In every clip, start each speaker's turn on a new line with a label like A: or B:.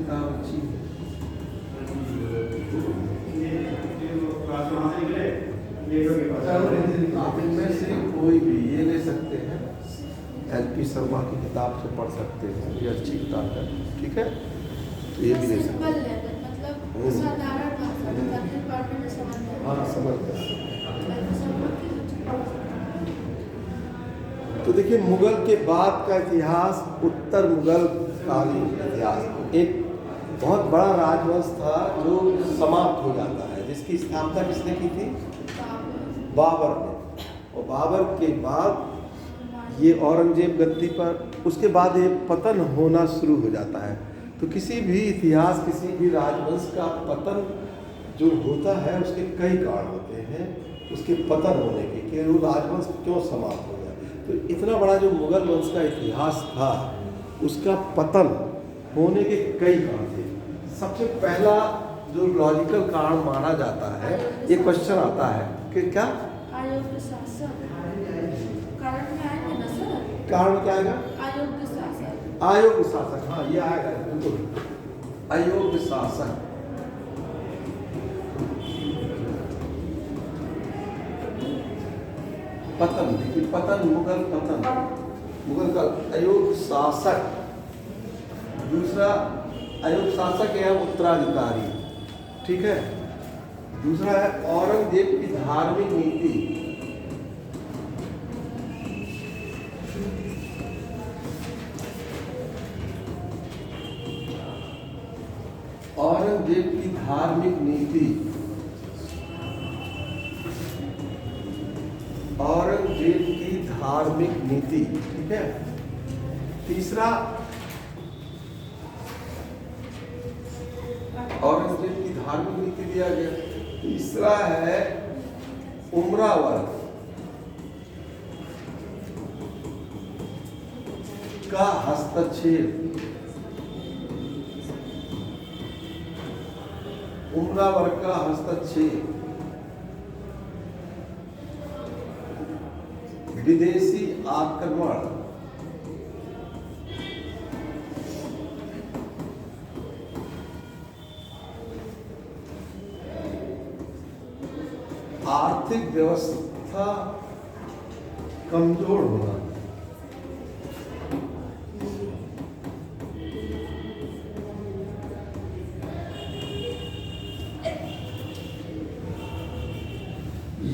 A: किताब अच्छी है। आप इनमें से कोई भी ये ले सकते हैं, LP शर्मा की किताब से पढ़ सकते हैं, ये अच्छी किताब है, ठीक है, तो ये भी ले सकते हैं। हाँ समझ गया। तो देखिए, मुगल के बाद का इतिहास, उत्तर मुगल कालीन इतिहास, एक बहुत बड़ा राजवंश था जो समाप्त हो जाता है, जिसकी स्थापना किसने की थी? बाबर ने। और बाबर के बाद ये औरंगजेब गद्दी पर, उसके बाद ये पतन होना शुरू हो जाता है। तो किसी भी इतिहास, किसी भी राजवंश का पतन जो होता है उसके कई कारण होते हैं उसके पतन होने के, कि वो राजवंश क्यों समाप्त हो गया। तो इतना बड़ा जो मुगल वंश का इतिहास था उसका पतन होने के कई कारण थे। सबसे पहला जो लॉजिकल कारण माना जाता है, ये क्वेश्चन आता है कि क्या
B: अयोग्य शासक कारण क्या है ना सर?
A: कारण क्या आएगा?
B: अयोग्य शासक।
A: अयोग्य शासक, हाँ ये आएगा बिल्कुल, अयोग्य शासक। पतन, देखिए पतन, मुगल पतन, मुगल का अयोग्य शासक। दूसरा अयोग्य शासक है उत्तराधिकारी, ठीक है। दूसरा है औरंगजेब की धार्मिक नीति। औरंगजेब की धार्मिक नीति, औरंगजेब की धार्मिक नीति, ठीक है। तीसरा औरंगजेब की धार्मिक नीति दिया गया। तीसरा है उमरा वर्ग का हस्तक्षेप, उमरा वर्ग का हस्तक्षेप, विदेशी आक्रमण, आर्थिक व्यवस्था कमजोर होना,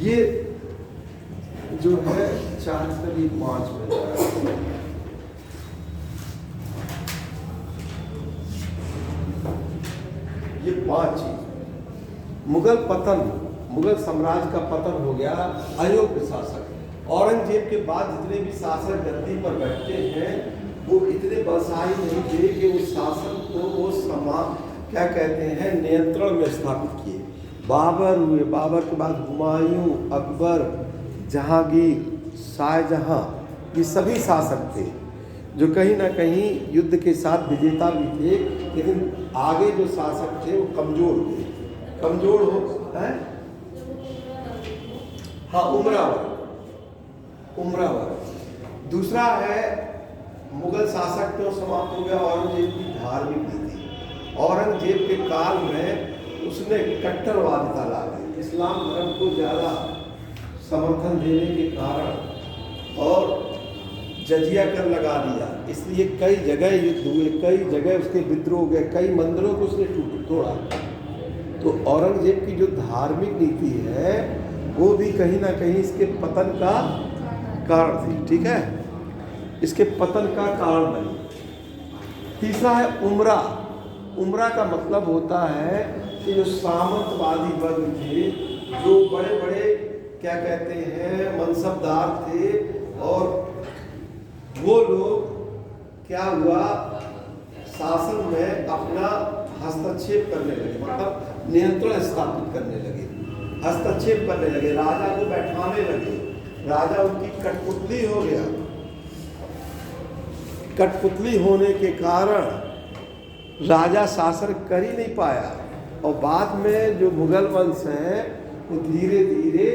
A: ये जो है 4 करीब 5 में जाएगा। ये 5 चीज। मुगल पतन, मुगल साम्राज्य का पतन हो गया अयोग्य शासक। औरंगजेब के बाद जितने भी शासक गद्दी पर बैठते हैं वो इतने बलशाली नहीं थे कि उस शासन को वो क्या कहते हैं, नियंत्रण में स्थापित किए। बाबर हुए, बाबर के बाद हुमायूं, अकबर, जहांगीर, शाहजहां, ये सभी शासक थे जो कहीं ना कहीं युद्ध के साथ विजेता भी थे, लेकिन आगे जो शासक थे वो कमजोर थे। कमजोर हो है, हाँ उमरावर, उमरावर। दूसरा है मुगल शासक क्यों समाप्त हो गया? औरंगजेब की धार्मिक नीति। औरंगजेब के काल में उसने कट्टरवादिता ला दी, इस्लाम धर्म को ज़्यादा समर्थन देने के कारण, और जजिया कर लगा दिया। इसलिए कई जगह युद्ध हुए, कई जगह उसके विद्रोह गए, कई मंदिरों को उसने तोड़ा। तो औरंगजेब की जो धार्मिक नीति है वो भी कहीं ना कहीं इसके पतन का कारण थी, ठीक है, इसके पतन का कारण बनी। तीसरा है उमरा। उमरा का मतलब होता है कि जो सामंतवादी वर्ग थे, जो बड़े बड़े क्या कहते हैं मनसबदार थे, और वो लोग क्या हुआ, शासन में अपना हस्तक्षेप करने लगे, मतलब नियंत्रण स्थापित करने लगे, हस्तक्षेप करने लगे, राजा को बैठाने लगे। राजा उनकी कठपुतली हो गया। कठपुतली होने के कारण राजा शासन कर ही नहीं पाया, और बाद में जो मुगल वंश है वो धीरे धीरे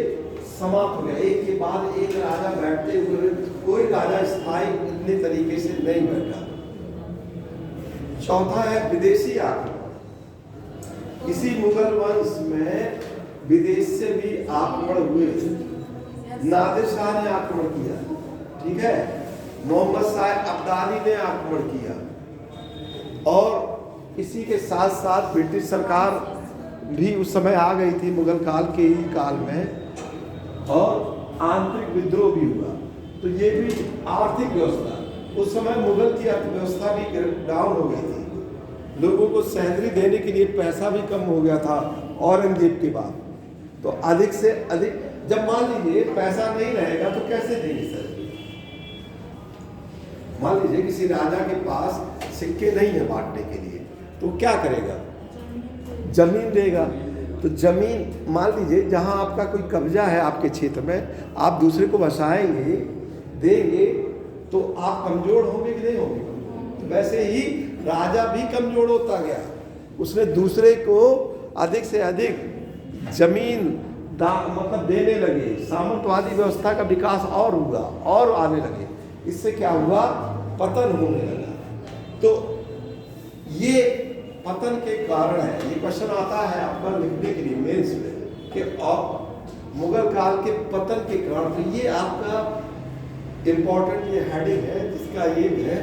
A: समाप्त हो गया। एक के बाद एक राजा बैठते हुए, कोई राजा स्थायी इतने तरीके से नहीं बैठा। चौथा है विदेशी आक्रमण। इसी मुगल वंश में विदेश से भी आक्रमण हुए थे। नादिर शाह ने आक्रमण किया, ठीक है, मोहम्मद शाह अब्दाली ने आक्रमण किया, और इसी के साथ साथ ब्रिटिश सरकार भी उस समय आ गई थी मुगल काल के ही काल में, और आंतरिक विद्रोह भी हुआ। तो ये भी आर्थिक व्यवस्था, उस समय मुगल की अर्थव्यवस्था भी डाउन हो गई थी, लोगों को सैलरी देने के लिए पैसा भी कम हो गया था औरंगजेब के बाद। तो अधिक से अधिक, जब मान लीजिए पैसा नहीं रहेगा तो कैसे देंगे सर? मान लीजिए किसी राजा के पास सिक्के नहीं है बांटने के लिए, तो क्या करेगा? जमीन देगा। तो जमीन, मान लीजिए जहां आपका कोई कब्जा है आपके क्षेत्र में, आप दूसरे को बसाएंगे, देंगे, तो आप कमजोर होंगे कि नहीं होंगे? तो वैसे ही राजा भी कमजोर होता गया, उसने दूसरे को अधिक से अधिक जमीन मतलब देने लगे, सामंतवादी व्यवस्था का विकास और हुआ और आने लगे। इससे क्या हुआ? पतन होने लगा। तो ये पतन के कारण है। ये क्वेश्चन आता है आपका लिखने के लिए मेंस में कि मुगल काल के पतन के कारण। तो ये आपका इम्पोर्टेंट ये हेडिंग है जिसका ये है।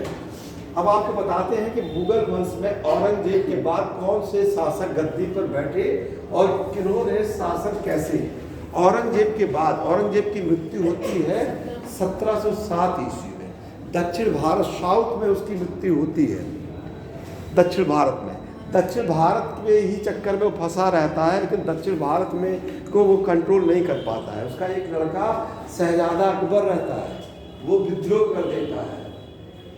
A: अब आपको बताते हैं कि मुगल वंश में औरंगजेब के बाद कौन से शासक गद्दी पर बैठे और किन्होंने शासन कैसे। औरंगजेब के बाद, औरंगजेब की मृत्यु होती है 1707 ईस्वी में। दक्षिण भारत, साउथ में उसकी मृत्यु होती है, दक्षिण भारत में। दक्षिण भारत के ही चक्कर में वो फंसा रहता है, लेकिन दक्षिण भारत में को वो कंट्रोल नहीं कर पाता है। उसका एक लड़का शहजादा अकबर रहता है, वो विद्रोह कर देता है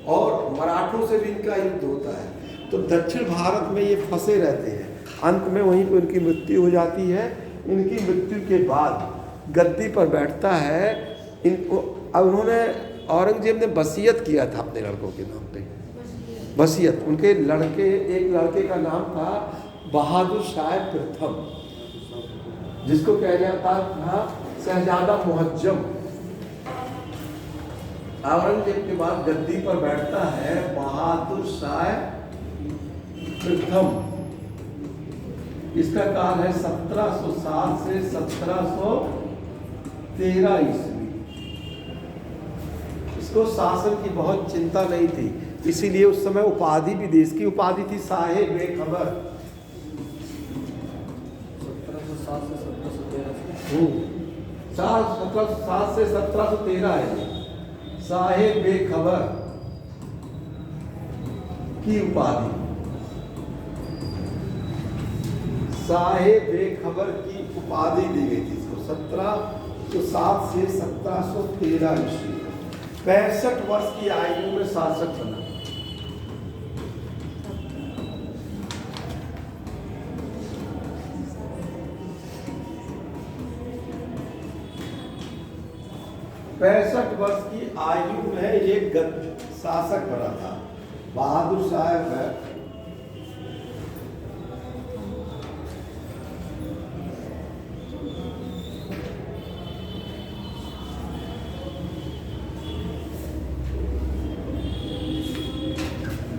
A: और मराठों से भी इनका युद्ध होता है। तो दक्षिण भारत में ये फंसे रहते हैं। अंत में वहीं पर उनकी मृत्यु हो जाती है। इनकी मृत्यु के बाद गद्दी पर बैठता है इनको। अब उन्होंने, औरंगजेब ने वसीयत किया था अपने लड़कों के नाम पे, वसीयत। उनके लड़के, एक लड़के का नाम था बहादुर शाह प्रथम, जिसको कहा जाता था शहजादा मुहज्जम। औरंगजेब के बाद गद्दी पर बैठता है बहादुर शाह प्रथम। इसका काल है 1707 से 1713 ईस्वी। इसको शासन की बहुत चिंता नहीं थी, इसीलिए उस समय उपाधि भी दी। इसकी उपाधि थी साहे बेखबर। 1707 से 1713 है साहे बेखबर की उपाधि। साहे बेखबर की उपाधि दी गई थी इसको 1707 से 1713 ईस्वी। 65 वर्ष की आयु में शासक बना। वर्ष की आयु में ये शासक बना था बहादुर शाह।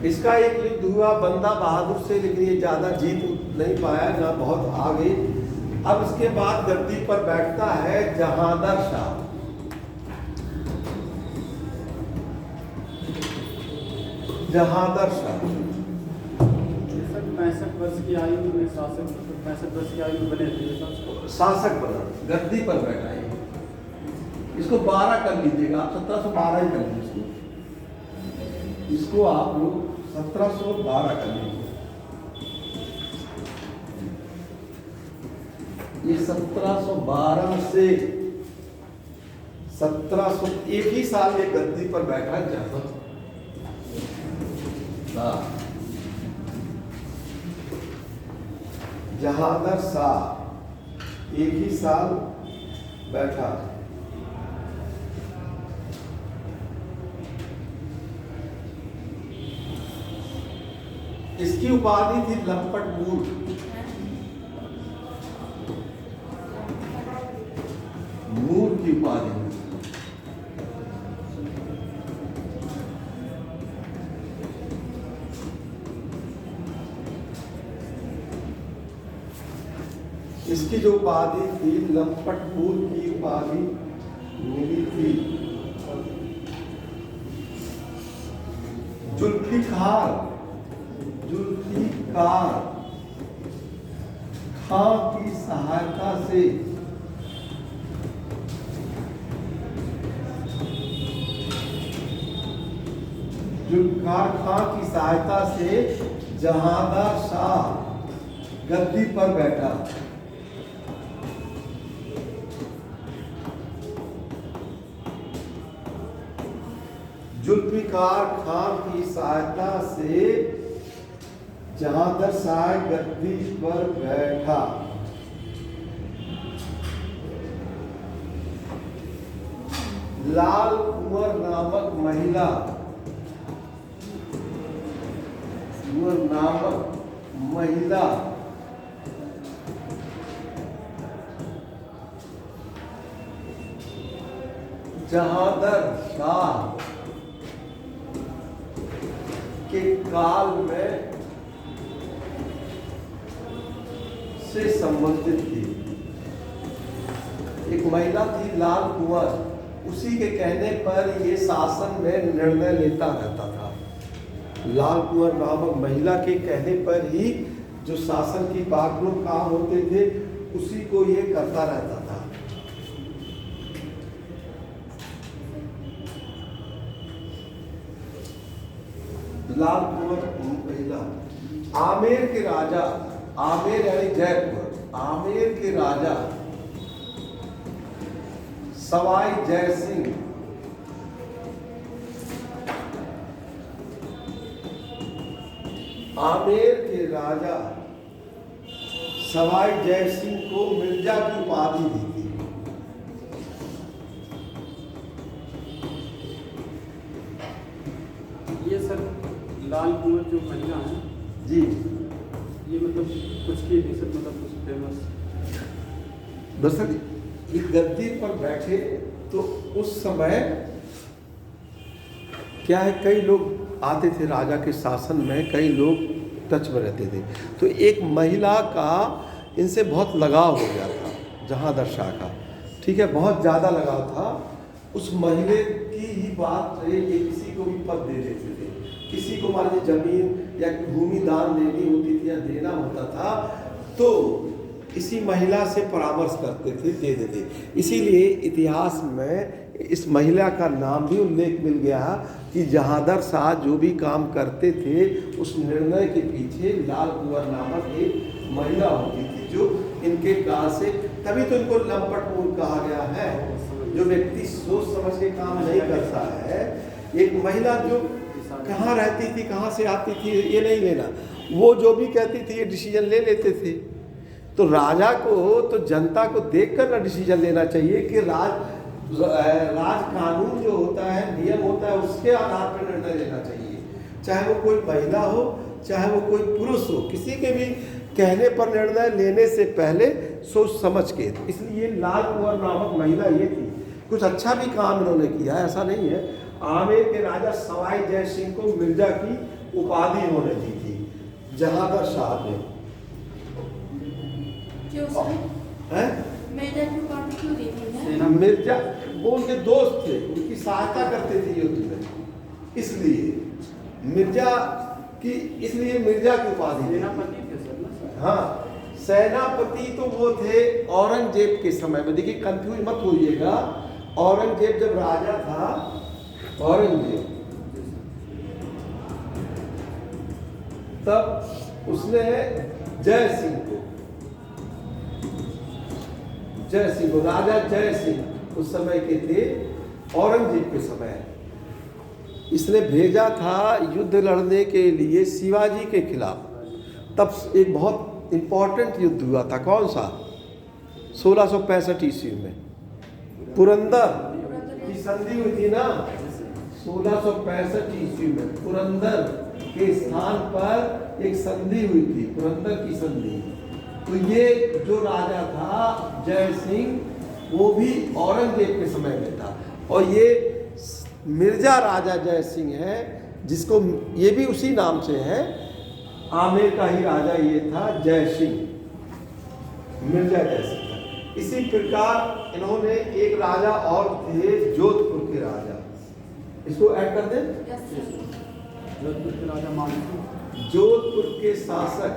A: इसका एक युद्ध हुआ बंदा बहादुर से, लेकिन ये ज्यादा जीत नहीं पाया, ना बहुत आ गई। अब इसके बाद गद्दी पर बैठता है जहांदर शाह। जहांदर शाह
C: 65 वर्ष की आयु में शासक, 65 वर्ष की आयु में बने थे
A: शासक बना, गद्दी पर बैठा है। इसको 12 कर लीजिएगा आप, 1712 ही कर लीजिए इसको आप लोग 1712 कर लीजिए। ये 1712 से 1700, एक ही साल ये गद्दी पर बैठा जाता। जहांदर शाह एक ही साल बैठा। इसकी उपाधि थी लंपट मूर्ख। मूर्ख की उपाधि। इसकी जो उपाधि थी लंपटपुर की उपाधि मिली थी। जुल्फिकार खां की सहायता से जुल्फिकार खां की सहायता से जहांदार शाह गद्दी पर बैठा। जुल्फिकार खां की सहायता से जहांदार शाह गद्दी पर बैठा। लाल कुंवर नामक महिला जहांदार शाह के काल में से संबंधित थी। एक महिला थी लाल कुंवर, उसी के कहने पर ये शासन में निर्णय लेता रहता था। लाल कुंवर नामक महिला के कहने पर ही जो शासन की बागडोर काम होते थे उसी को ये करता रहता था। लाल कुंवर महिला आमेर के राजा, आमेर यानी जयपुर, आमेर के राजा सवाई जय सिंह आमेर के राजा सवाई जय सिंह को मिर्जा की उपाधि दी थी।
C: ये सर लाल कुंवर जो महिला है
A: जी,
C: ये मतलब कुछ की भी सर मतलब कुछ फेमस
A: दरअसल ये गद्दी पर बैठे तो उस समय क्या है, कई लोग आते थे राजा के शासन में, कई लोग टच में रहते थे। तो एक महिला का इनसे बहुत लगाव हो गया था, जहांदार शाह का, ठीक है, बहुत ज़्यादा लगाव था। उस महीने की ही बात है, ये किसी को भी पद दे देते थे, किसी को मान लीजिए जमीन या भूमि दान देनी होती थी या देना होता था तो इसी महिला से परामर्श करते थे, दे देते। इसीलिए इतिहास में इस महिला का नाम भी उल्लेख मिल गया कि जहांदार शाह जो भी काम करते थे उस निर्णय के पीछे लाल कुंवर नामक एक महिला होती थी, जो इनके काल से, तभी तो इनको लंपटपुर कहा गया है। जो व्यक्ति सोच समझ के काम नहीं करता है, एक महिला जो कहाँ रहती थी, कहाँ से आती थी, ये नहीं लेना, वो जो भी कहती थी ये डिसीजन ले लेते थे। तो राजा को तो जनता को देखकर ना डिसीजन लेना चाहिए कि राज कानून जो होता है, नियम होता है, उसके आधार पर निर्णय लेना चाहिए। चाहे वो कोई महिला हो, चाहे वो कोई पुरुष हो, किसी के भी कहने पर निर्णय लेने से पहले सोच समझ के। इसलिए लाल कुंवर नामक महिला ये थी, कुछ अच्छा भी काम इन्होंने किया, ऐसा नहीं है। आमेर के राजा सवाई जय सिंह को मिर्जा की उपाधि इन्होंने दी थी जहांदार शाह ने।
B: क्यों सर?
A: हैं?
B: मिर्जा की उपाधि क्यों दी थी?
A: मिर्जा वो उनके दोस्त थे, उनकी सहायता करते थे युद्ध में, इसलिए मिर्जा की उपाधि।
C: सेनापति थे सर ना?
A: हाँ, सेनापति तो वो थे औरंगजेब के समय में। देखिए कंफ्यूज मत होइएगा, औरंगजेब जब राजा था, औरंगजेब तब उसने जय सिंह को राजा जय सिंह उस समय के थे, औरंगजेब के समय इसने भेजा था युद्ध लड़ने के लिए शिवाजी के खिलाफ। तब एक बहुत इंपॉर्टेंट युद्ध हुआ था, कौन सा? 1665 ईस्वी में पुरंदर की संधि हुई थी ना। 1665 ईस्वी में पुरंदर के स्थान पर एक संधि हुई थी, पुरंदर की संधि। तो ये जो राजा था जय सिंह, वो भी औरंगजेब के समय में था। और ये मिर्जा राजा जय सिंह है, जिसको ये भी उसी नाम से है, आमेर का ही राजा ये था, जय सिंह। मिर्जा जयसिंह था। इसी प्रकार इन्होंने एक राजा और थे, जोधपुर के राजा, इसको ऐड कर दे।
B: Yes sir.
C: जोधपुर के राजा मान सिंह।
A: जोधपुर के शासक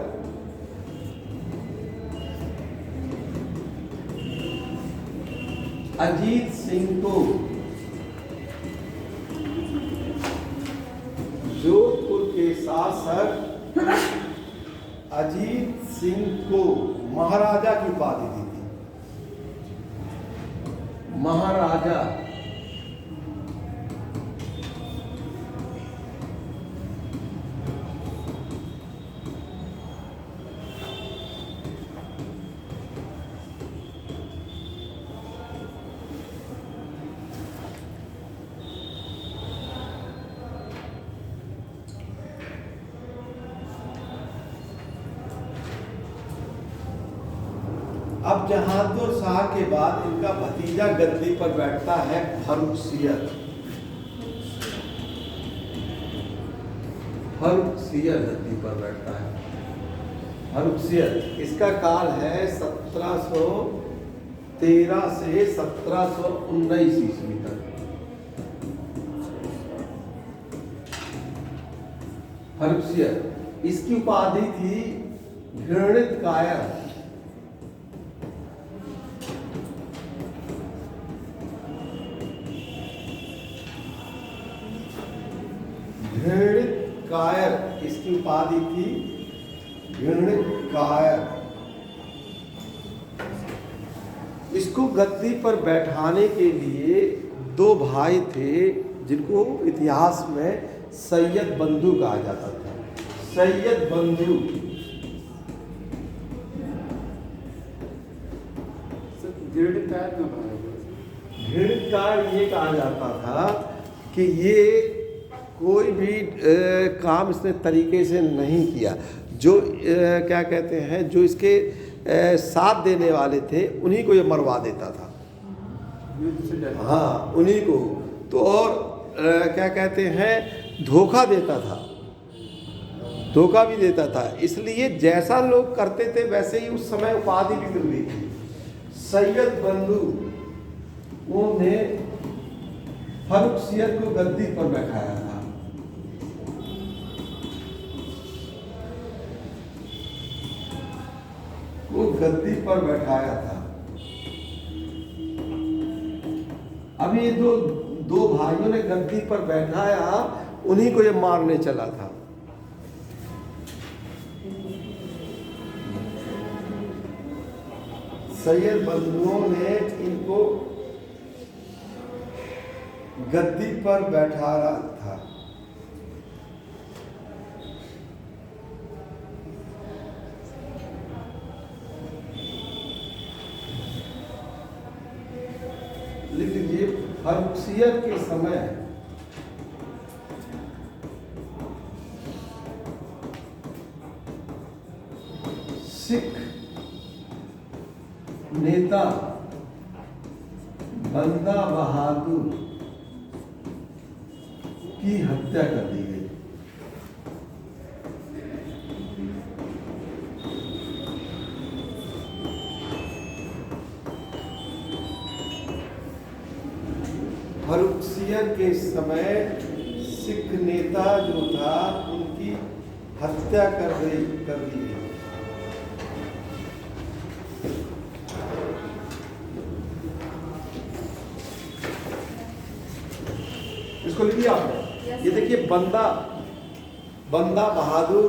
A: अजीत सिंह को, जोधपुर के शासक अजीत सिंह को महाराजा की उपाधि दी थी। महाराजा अब जहांगीर शाह के बाद इनका भतीजा गद्दी पर बैठता है, फर्रुखसियर। फर्रुखसियर गद्दी पर बैठता है। फर्रुखसियर, इसका काल है 1713 से 1719 ईस्वी तक। फर्रुखसियर, इसकी उपाधि थी घृणित कायर। घृणित कायर इसकी उपाधि थी, घृणित कायर। इसको गद्दी पर बैठाने के लिए दो भाई थे, जिनको इतिहास में सैयद बंधु कहा जाता था। सैयद बंधु
C: घृणित कायर क्यों बनाया गया?
A: घृणित कायर ये कहा जाता था कि ये कोई भी काम इसने तरीके से नहीं किया। जो क्या कहते हैं, जो इसके साथ देने वाले थे उन्हीं को ये मरवा देता था। हाँ, उन्हीं को तो। और क्या कहते हैं, धोखा देता था, धोखा भी देता था। इसलिए जैसा लोग करते थे वैसे ही उस समय उपाधि भी मिल गई थी। सैयद बंधु ने फर्रुखसियर को गद्दी पर बैठाया था। वो गद्दी पर बैठाया था। अब ये दो भाइयों ने गद्दी पर बैठाया, उन्हीं को ये मारने चला था। सैयद बंधुओं ने इनको गद्दी पर बैठाया था। लिख लीजिए, फर्रुखसियर के समय सिख नेता बंदा बहादुर की हत्या कर दी गई। फर्रुखसियर के समय सिख नेता जो था उनकी हत्या कर दी गई। इसको लिखिए आपने। ये देखिए, बंदा बहादुर,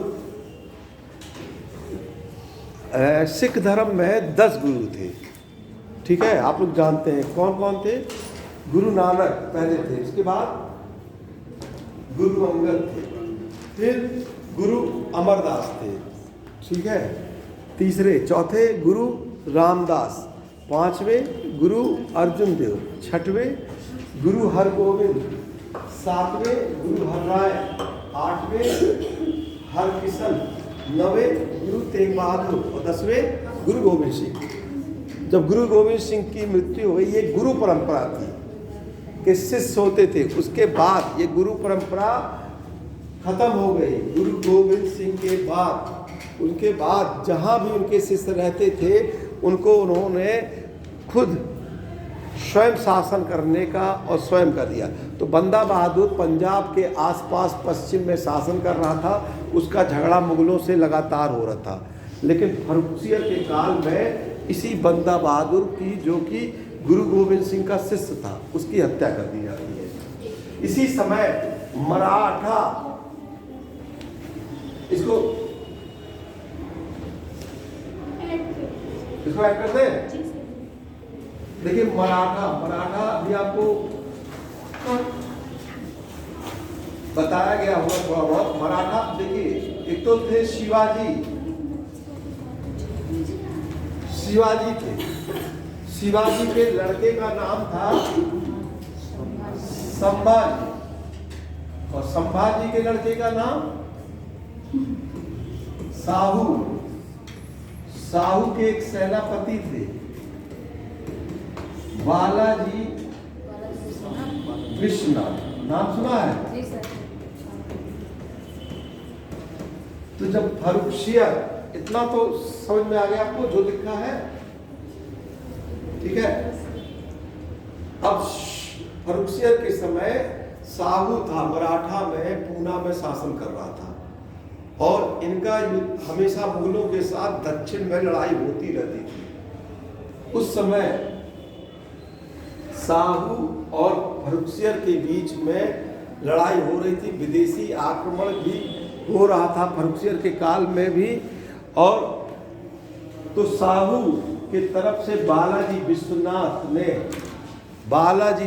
A: सिख धर्म में 10 गुरु थे। ठीक है, आप लोग जानते हैं कौन कौन थे। गुरु नानक पहले थे, उसके बाद गुरु अंगद थे, फिर गुरु अमरदास थे। ठीक है, तीसरे चौथे गुरु रामदास, पांचवें गुरु अर्जुन देव, छठवें गुरु हरगोविंद, सातवें गुरु हरराय, आठवें हरकिशन, नवें गुरु तेग बहादुर और 10वें गुरु गोविंद सिंह। जब गुरु गोविंद सिंह की मृत्यु हो गई, ये गुरु परंपरा थी कि शिष्य होते थे। उसके बाद ये गुरु परंपरा खत्म हो गई। गुरु गोविंद सिंह के बाद, उनके बाद जहाँ भी उनके शिष्य रहते थे उनको उन्होंने खुद स्वयं शासन करने का और स्वयं कर दिया। तो बंदा बहादुर पंजाब के आसपास पश्चिम में शासन कर रहा था, उसका झगड़ा मुगलों से लगातार हो रहा था। लेकिन फर्रुखसियर के काल में इसी बंदा बहादुर की, जो कि गुरु गोविंद सिंह का शिष्य था, उसकी हत्या कर दी जाती है। इसी समय मराठा, इसको ऐड कर दे। देखिए मराठा अभी आपको बताया गया होगा थोड़ा बहुत। मराठा देखिए, एक तो थे शिवाजी थे। शिवाजी के लड़के का नाम था संभाजी, और संभाजी के लड़के का नाम साहू के एक सेनापति थे बालाजी विश्वनाथ, नाम सुना है?
B: जी सर।
A: तो जब फर्रुखसियर, इतना तो समझ में आ गया आपको जो लिखा है, ठीक है। अब फर्रुखसियर के समय साहू था, मराठा में पूना में शासन कर रहा था, और इनका युद्ध हमेशा मुगलों के साथ दक्षिण में लड़ाई होती रहती थी। उस समय साहू और फर्रुखसियर के बीच में लड़ाई हो रही थी, विदेशी आक्रमण भी हो रहा था फर्रुखसियर के काल में भी। और तो साहू की तरफ से बालाजी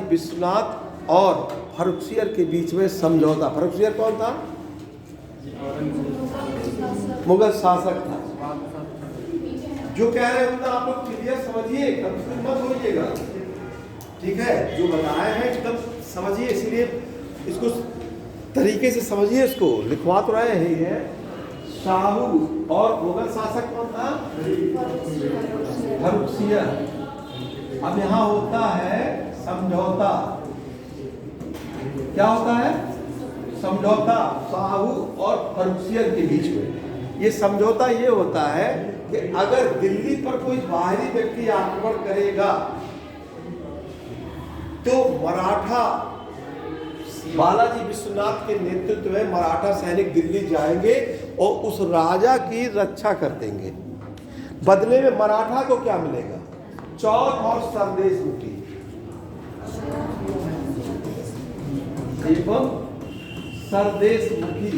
A: विश्वनाथ और फर्रुखसियर के बीच में समझौता। फर्रुखसियर कौन था? मुगल शासक था। जो कह रहे हैं आप लोग क्लियर समझिए, कंफ्यूज मत होइएगा, ठीक है। जो बताए हैं एकदम समझिए, इसलिए इसको तरीके से समझिए। इसको लिखवा तो रहे हैं ये। साहू और मुगल शासक कौन था? फर्रुखसियर। अब यहाँ होता है समझौता। क्या होता है? समझौता साहू और फर्रुखसियर के बीच में। ये समझौता ये होता है कि अगर दिल्ली पर कोई बाहरी व्यक्ति आक्रमण करेगा तो मराठा, बालाजी विश्वनाथ के नेतृत्व में मराठा सैनिक दिल्ली जाएंगे और उस राजा की रक्षा कर देंगे। बदले में मराठा को क्या मिलेगा? चौथ और सरदेश मुखी एवं सरदेश मुखी।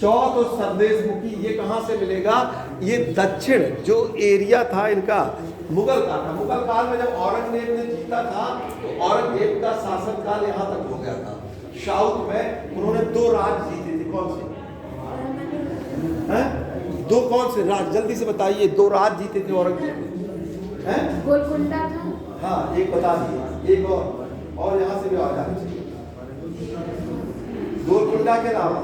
A: चौथ और सरदेश मुखी ये कहां से मिलेगा? ये दक्षिण जो एरिया था इनका मुगल का था। मुगल काल में जब औरंगजेब ने जीता था तो औरंगजेब का शासन काल यहाँ तक हो गया था। साउथ में उन्होंने 2 राज्य जीते थे। कौन से हैं? 2 कौन से राज्य? जल्दी से बताइए। 2 राज्य जीते थे औरंगजेब हैं?
B: गोलकुंडा था।
A: हाँ, एक बता दिए, एक और यहाँ से भी आ जाना चाहिए। गोलकुंडा के अलावा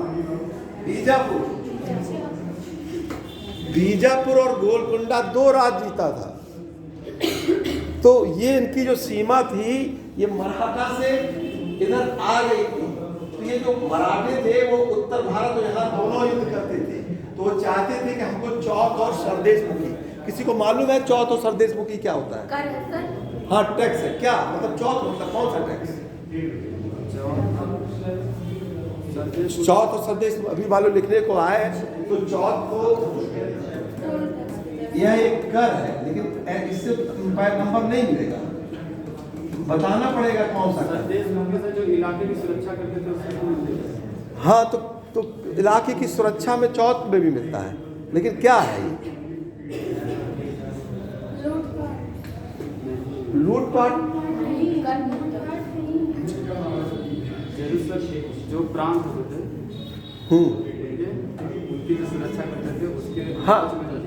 A: बीजापुर और गोलकुंडा 2 राज्य जीता था। तो ये इनकी जो सीमा थी ये मराठा से इधर आ गई थी। तो ये जो मराठे थे वो उत्तर भारत और यहाँ दोनों युद्ध करते थे। तो वो चाहते थे कि हमको चौथ और सरदेश मुखी। किसी को मालूम है चौथ और सरदेश मुखी क्या होता है?
B: कर है सर।
A: हाँ, टैक्स है। क्या मतलब चौथ मतलब कौन सा टैक्स? चौथ और सरदेश अभी मालूम लिखने को आए। तो चौथ को यह एक कर है, लेकिन इससे नंबर नहीं मिलेगा, बताना पड़ेगा कौन सा कर।
C: जो इलाके की सुरक्षा करते थे उससे।
A: हाँ, तो इलाके की सुरक्षा में चौथ में भी मिलता है, लेकिन क्या है ये? लूटपाट।
C: जो प्रांत होते थे उनकी जो सुरक्षा करते थे उसके।
A: हाँ,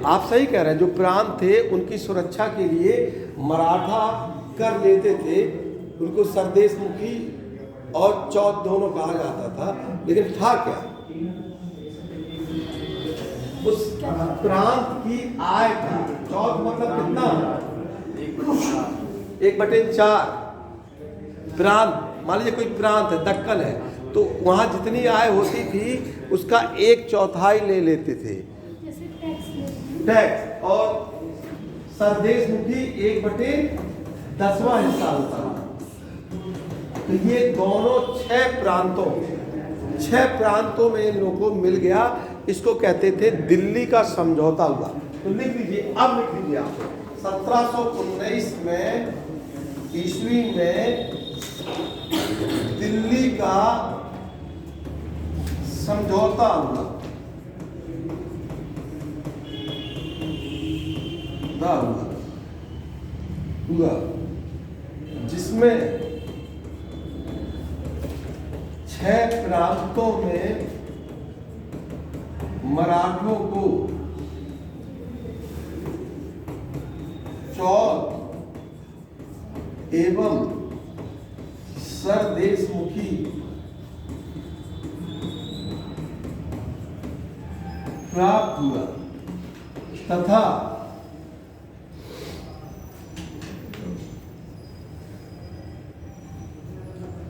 A: आप सही कह रहे हैं। जो प्रांत थे उनकी सुरक्षा के लिए मराठा कर लेते थे। उनको सरदेश मुखी और चौथ दोनों कहा जाता था। लेकिन था क्या? उस प्रांत की आय था। चौथ मतलब कितना? 1/4 प्रांत। मान लीजिए कोई प्रांत है, दक्कन है, तो वहाँ जितनी आय होती थी उसका 1/4 ले लेते थे। टैक्स और सरदेश मुखी 1/10वां हिस्सा होता है। तो ये दोनों 6 प्रांतों में इन लोगों को मिल गया। इसको कहते थे दिल्ली का समझौता हुआ। तो लिख लीजिए, अब लिख लीजिए आप 1719 में ईस्वी में दिल्ली का समझौता हुआ जिसमें 6 प्रांतों में मराठों को चौथ एवं सरदेशमुखी प्राप्त हुआ तथा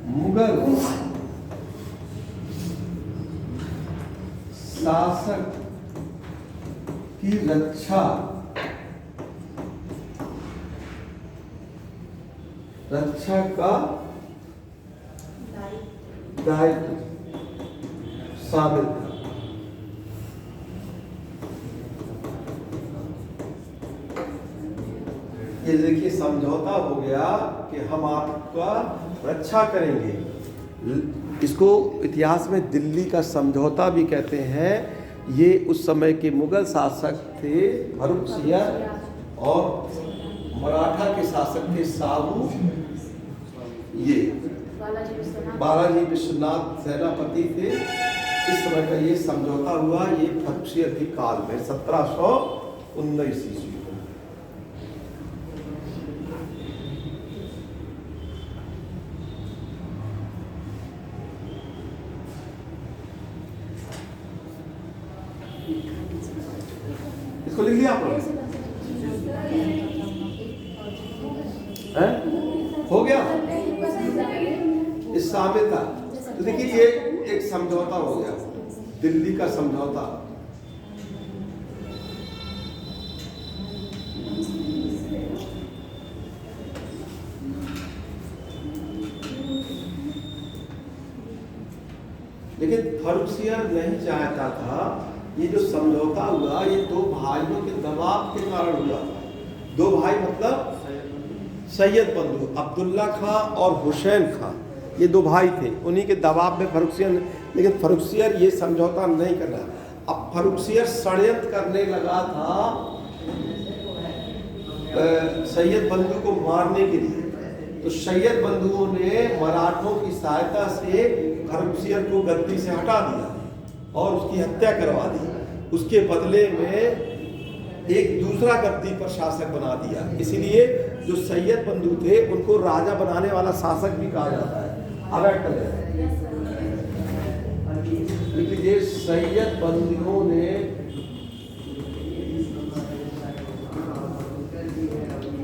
A: मुगल शासक की रक्षा का दायित्व शामिल था। ये देखिए समझौता हो गया कि हम आपका रक्षा करेंगे। इसको इतिहास में दिल्ली का समझौता भी कहते हैं। ये उस समय के मुगल शासक थे फर्रुखसियर और मराठा के शासक थे साहू। ये बालाजी विश्वनाथ सेनापति थे। इस समय का ये समझौता हुआ, ये फर्रुखसियर के काल में 1719 ईस्वी। इसको लिख लिया आप लोग? हो गया इस शामिल था। तो देखिए ये एक समझौता हो गया, दिल्ली का समझौता। लेकिन फर्रुखसियर नहीं चाहता था। ये जो समझौता हुआ ये 2 भाइयों के दबाव के कारण हुआ। 2 भाई मतलब सैयद बंधु अब्दुल्ला खां और हुसैन खां, ये 2 भाई थे। उन्हीं के दबाव में फर्रुखसियर, लेकिन फर्रुखसियर ये समझौता नहीं करना। अब फर्रुखसियर षड्यंत्र करने लगा था सैयद बंधु को मारने के लिए। तो सैयद बंधुओं ने मराठों की सहायता से फर्रुखसियर को गद्दी से हटा दिया और उसकी हत्या करवा दी। उसके बदले में एक दूसरा गद्दी पर शासक बना दिया। इसीलिए जो सैयद बंधु थे उनको राजा बनाने वाला शासक भी कहा जाता है। अब ऐड कर लीजिए, सैयद बंधुओं ने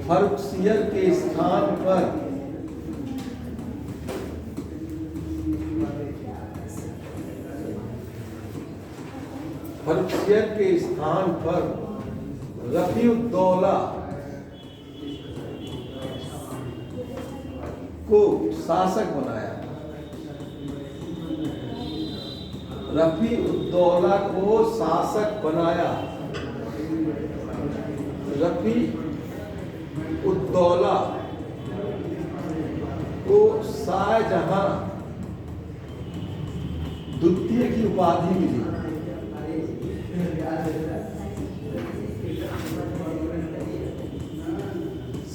A: फर्रुखसियर के स्थान पर रफीउद्दौला को शासक बनाया। रफीउद्दौला को शासक बनाया। रफीउद्दौला को शाहजहां द्वितीय की उपाधि मिली।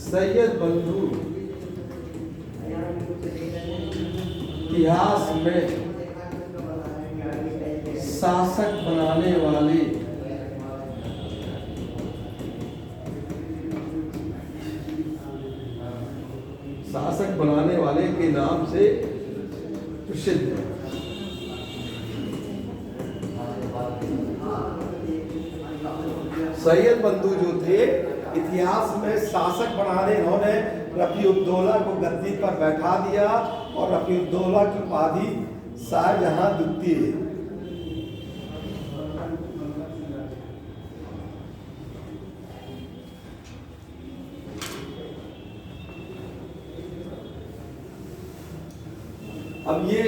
A: सैयद बंधु इतिहास में शासक बनाने वाले के नाम से प्रसिद्ध है। सैयद बंधु जो थे इतिहास में शासक बनाने, इन्होंने रफीउद्दौला को गद्दी पर बैठा दिया और रफीउद्दौला की उपाधि शाहजहां द्वितीय। अब ये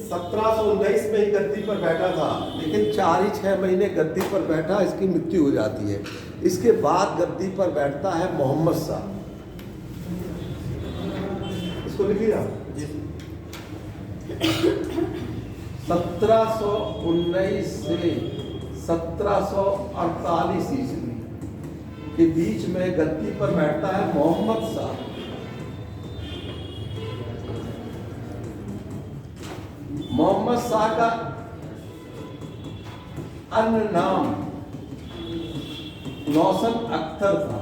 A: 1719 में ही गद्दी पर बैठा था, लेकिन 4 ही 6 महीने गद्दी पर बैठा, इसकी मृत्यु हो जाती है। इसके बाद गद्दी पर बैठता है मोहम्मद शाह। इसको लिखिए आप। 1719 से 1748 ईस्वी के बीच में गद्दी पर बैठता है मोहम्मद शाह। मोहम्मद शाह का अन्य नाम नौशन अख्तर था।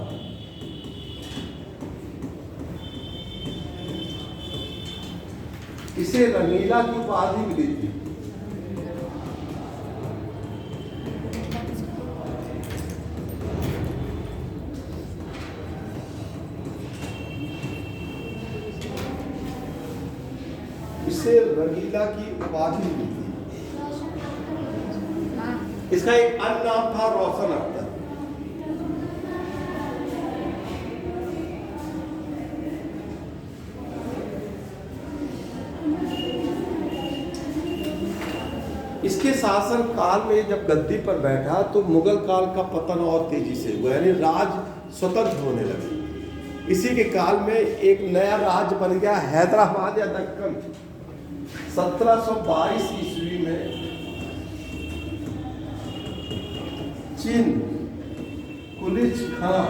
A: इसे रंगीला की उपाधि मिली थी। इसे रंगीला की उपाधि मिली थी। इसका एक अन्य नाम था रोशन अख्तर। इसके शासन काल में जब गद्दी पर बैठा तो मुगल काल का पतन और तेजी से हुआ, यानी राज स्वतंत्र होने लगे। इसी के काल में एक नया राज्य बन गया हैदराबाद या दक्कन। 1722 ईस्वी में चीन कुलिच खां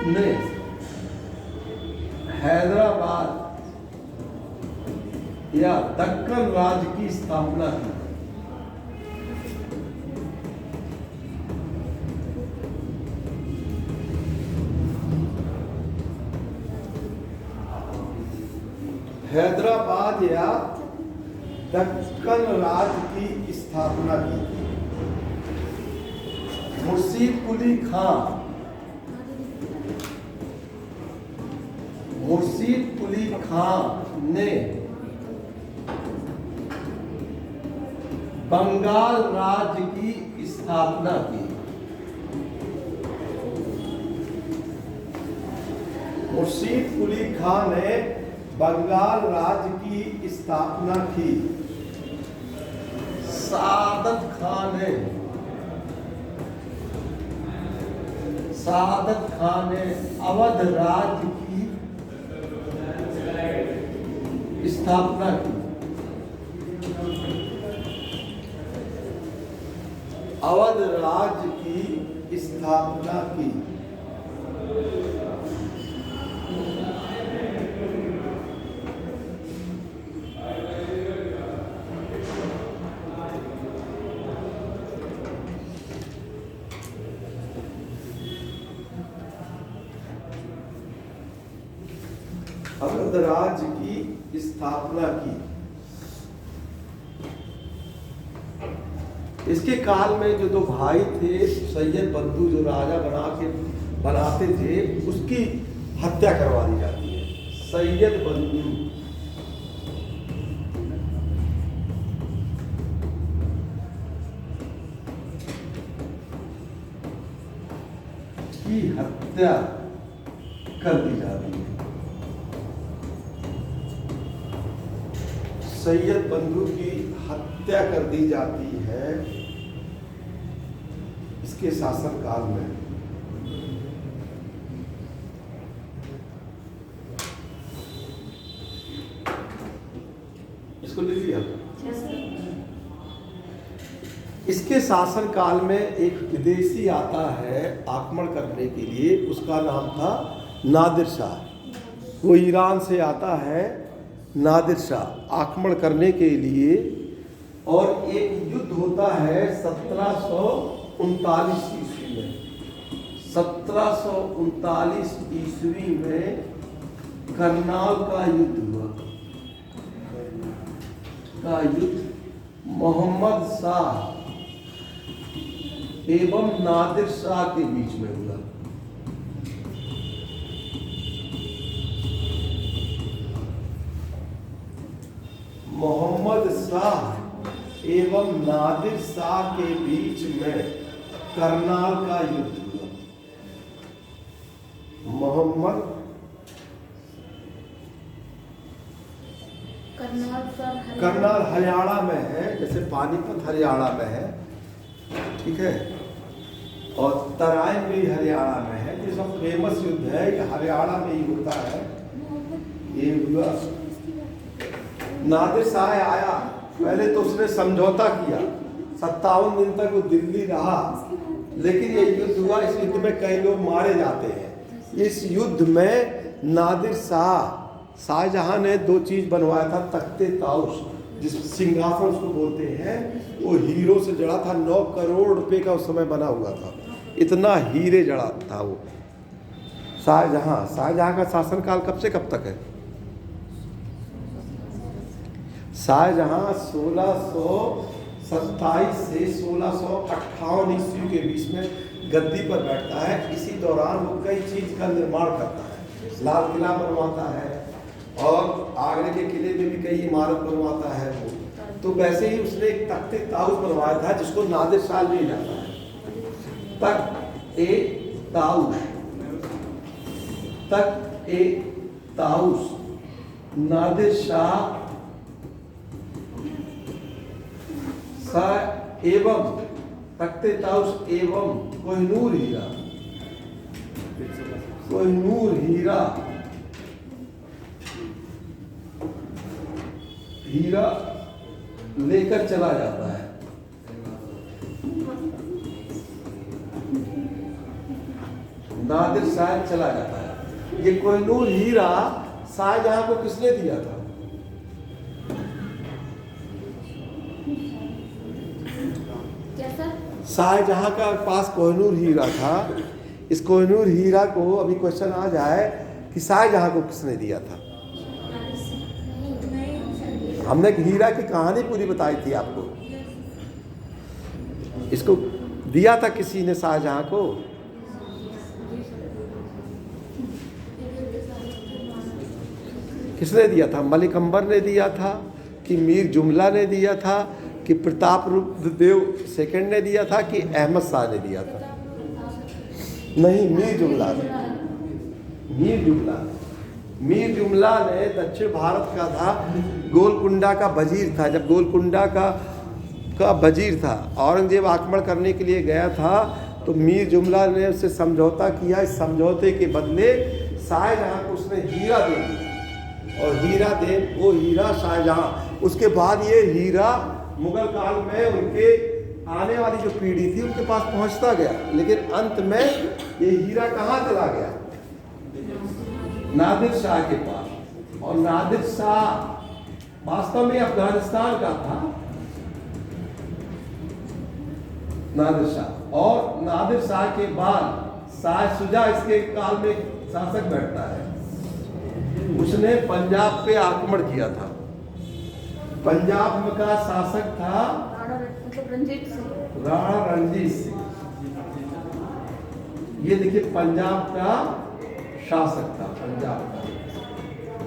A: ने हैदराबाद या दक्कन राज्य की स्थापना की। हैदराबाद या दक्कन राज्य की स्थापना की थी। मुर्शीद कुली खां ने बंगाल राज्य की स्थापना की। मुर्शीद कुली खां ने बंगाल राज्य की स्थापना की। सादत खां ने अवध राज्य की स्थापना की। अवध राज्य की स्थापना की। अवध राज्य की स्थापना की। इसके काल में जो दो भाई थे, सैयद बंधु जो राजा बनाते थे, उसकी हत्या करवा दी जाती है। सैयद बंधु की हत्या कर दी जाती है। सैयद बंधु की हत्या कर दी जाती है इसके शासन काल में। इसको लिख लिया। इसके शासन काल में एक विदेशी आता है आक्रमण करने के लिए, उसका नाम था नादिर शाह। वो ईरान से आता है, नादिर शाह आक्रमण करने के लिए, और एक युद्ध होता है 1739 ईस्वी में। 1739 ईस्वी में करनाल का युद्ध हुआ। मोहम्मद शाह एवं नादिर शाह के बीच में हुआ। मोहम्मद शाह एवं नादिर शाह के बीच में करनाल का युद्ध हुआ। करनाल हरियाणा में है, जैसे पानीपत हरियाणा में है, ठीक है, और तराइन भी हरियाणा में है। ये सब फेमस युद्ध है, ये हरियाणा में ही होता है। ये हुआ नादिर शाह आया, पहले तो उसने समझौता किया, 57 दिन तक वो दिल्ली रहा, लेकिन ये युद्ध हुआ। इस युद्ध में कई लोग मारे जाते हैं। इस युद्ध में नादिर शाहजहां ने 2 चीज बनवाया था। तख्ते ताउस, जिस सिंहासन उसको बोलते हैं, वो हीरो से जड़ा था। 9 करोड़ रुपए का उस समय बना हुआ था, इतना हीरे जड़ा था वो। शाहजहां का शासनकाल कब से कब तक है? शाहजहां 1627 से 1658 ईस्वी के बीच में गद्दी पर बैठता है। इसी दौरान वो कई चीज का निर्माण करता है। लाल किला बनवाता है और आगरे के किले में भी कई इमारत बनवाता है वो। तो वैसे ही उसने एक तख्ते ताउस बनवाया था, जिसको नादिर शाह ले जाता है। तख्ते ताउस नादिर शाह एवं तख्ते ताउस एवं कोहिनूर हीरा लेकर चला जाता है। नादिर शाह चला जाता है। ये कोहिनूर हीरा शाहजहां को किसने दिया था? शाहजहां का पास कोहिनूर हीरा था। इस कोहिनूर हीरा को अभी क्वेश्चन आ जाए कि शाहजहां को किसने दिया था। हमने हीरा की कहानी पूरी बताई थी आपको। इसको दिया था किसी ने शाहजहां को? किसने दिया था? मलिक अंबर ने दिया था कि मीर जुमला ने दिया था कि प्रताप देव सेकंड ने दिया था कि अहमद शाह ने दिया था? नहीं, मीर जुमला ने दक्षिण भारत का था, गोलकुंडा का वजीर था। जब गोलकुंडा का वजीर था, औरंगजेब आक्रमण करने के लिए गया था, तो मीर जुमला ने उससे समझौता किया। इस समझौते के बदले शाहजहां को उसने हीरा दे दिया, और वो हीरा शाहजहां, उसके बाद ये हीरा मुगल काल में उनके आने वाली जो पीढ़ी थी उनके पास पहुंचता गया। लेकिन अंत में ये हीरा कहाँ चला गया? नादिर शाह के पास। और नादिर शाह वास्तव में अफगानिस्तान का था, नादिर शाह। और नादिर शाह के बाद शाह शुजा इसके काल में शासक बैठता है। उसने पंजाब पे आक्रमण किया था। पंजाब का शासक था राणा रणजीत सिंह। ये देखिए, पंजाब का शासक था, पंजाब का।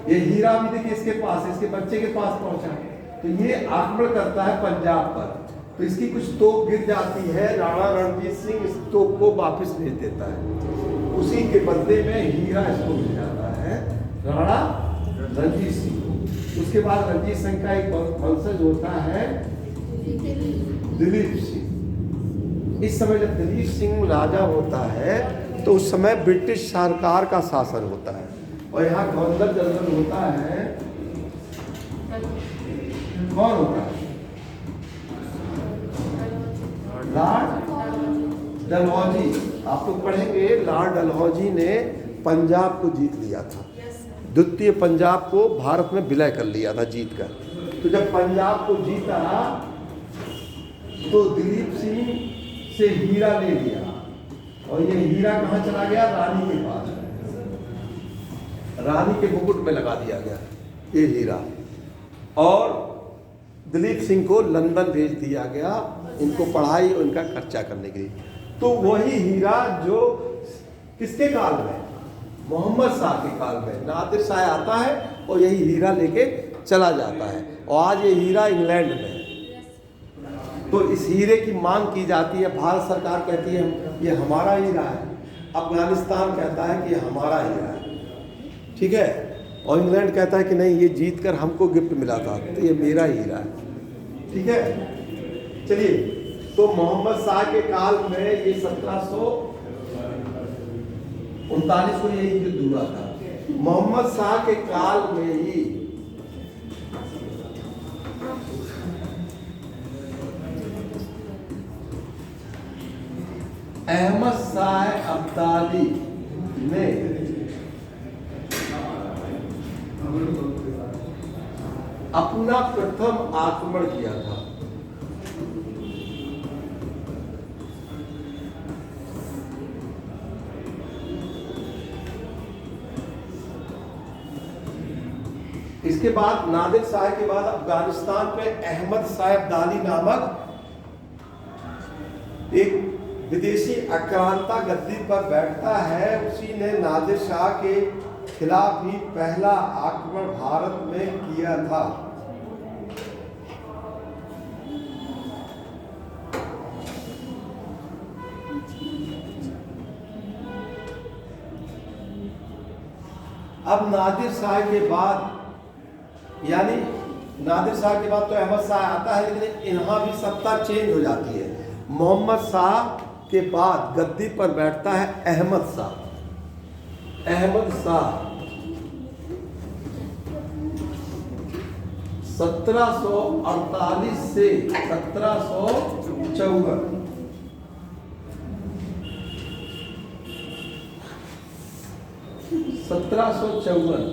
A: ये हीरा भी देखिए इसके पास, इसके बच्चे के पास पहुंचा। तो ये आक्रमण करता है पंजाब पर, तो इसकी कुछ तोप गिर जाती है। राणा रणजीत सिंह इस तोप को वापस भेज देता है। उसी के बदले में हीरा इसको मिल जाता है, राणा रणजीत सिंह को। उसके बाद रणजीत सिंह का एक वंशज होता है दिलीप सिंह। इस समय जब दिलीप सिंह राजा होता है, तो उस समय ब्रिटिश सरकार का शासन होता है, और यहाँ गवर्नर जनरल होता है। कौन होता है? लॉर्ड डलहौजी। आप लोग पढ़ेंगे, लॉर्ड डलहौजी ने पंजाब को जीत लिया था। द्वितीय पंजाब को भारत में विलय कर लिया था जीत कर। तो जब पंजाब को जीता, तो दिलीप सिंह से हीरा ले लिया, और ये हीरा कहाँ चला गया? रानी के पास। रानी के मुकुट में लगा दिया गया ये हीरा, और दिलीप सिंह को लंदन भेज दिया गया इनको पढ़ाई और इनका खर्चा करने के लिए। तो वही हीरा जो किसके काल में? मोहम्मद शाह के काल में नादिर शाह आता है और यही हीरा लेके चला जाता है, और आज ये हीरा इंग्लैंड में है। तो इस हीरे की मांग की जाती है। भारत सरकार कहती है ये हमारा हीरा है, अफगानिस्तान कहता है कि ये हमारा हीरा है, ठीक है। और इंग्लैंड कहता है कि नहीं, ये जीत कर हमको गिफ्ट मिला था, तो ये मेरा हीरा है। ठीक है, चलिए। तो मोहम्मद शाह के काल में ये 1739 को यही युद्ध हुआ था। मोहम्मद शाह के काल में ही अहमद शाह अब्दाली ने अपना प्रथम आक्रमण किया था। इसके बाद नादिर शाह के बाद अफगानिस्तान पे अहमद शाह अब्दाली नामक एक विदेशी आक्रांता गद्दी पर बैठता है। उसी ने नादिर शाह के खिलाफ ही पहला आक्रमण भारत में किया था। अब नादिर शाह के बाद, यानी नादिर शाह के बाद तो अहमद शाह आता है, लेकिन यहाँ भी सत्ता चेंज हो जाती है। मोहम्मद शाह के बाद गद्दी पर बैठता है अहमद शाह। अहमद शाह 1748 से 1754 1754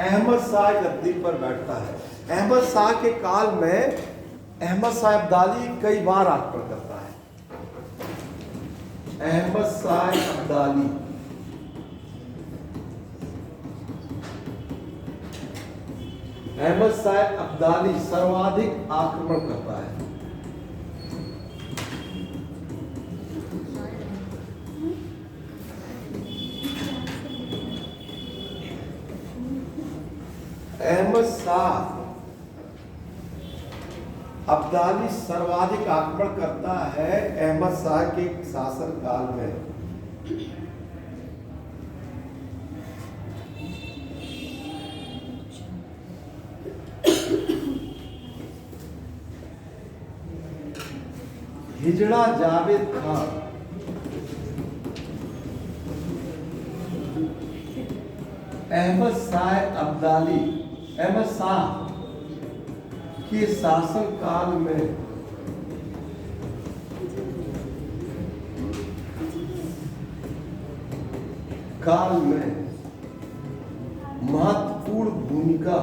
A: अहमद शाह गद्दी पर बैठता है। अहमद शाह के काल में अहमद शाह अब्दाली कई बार आक्रमण करता है। अहमद शाह अब्दाली अहमद शाह अब्दाली सर्वाधिक आक्रमण करता है। अहमद शाह अब्दाली सर्वाधिक आक्रमण करता है अहमद शाह के शासन काल में। हिजड़ा जावेद खान अहमद शाह अब्दाली अहमद शाह के शासन काल में महत्वपूर्ण भूमिका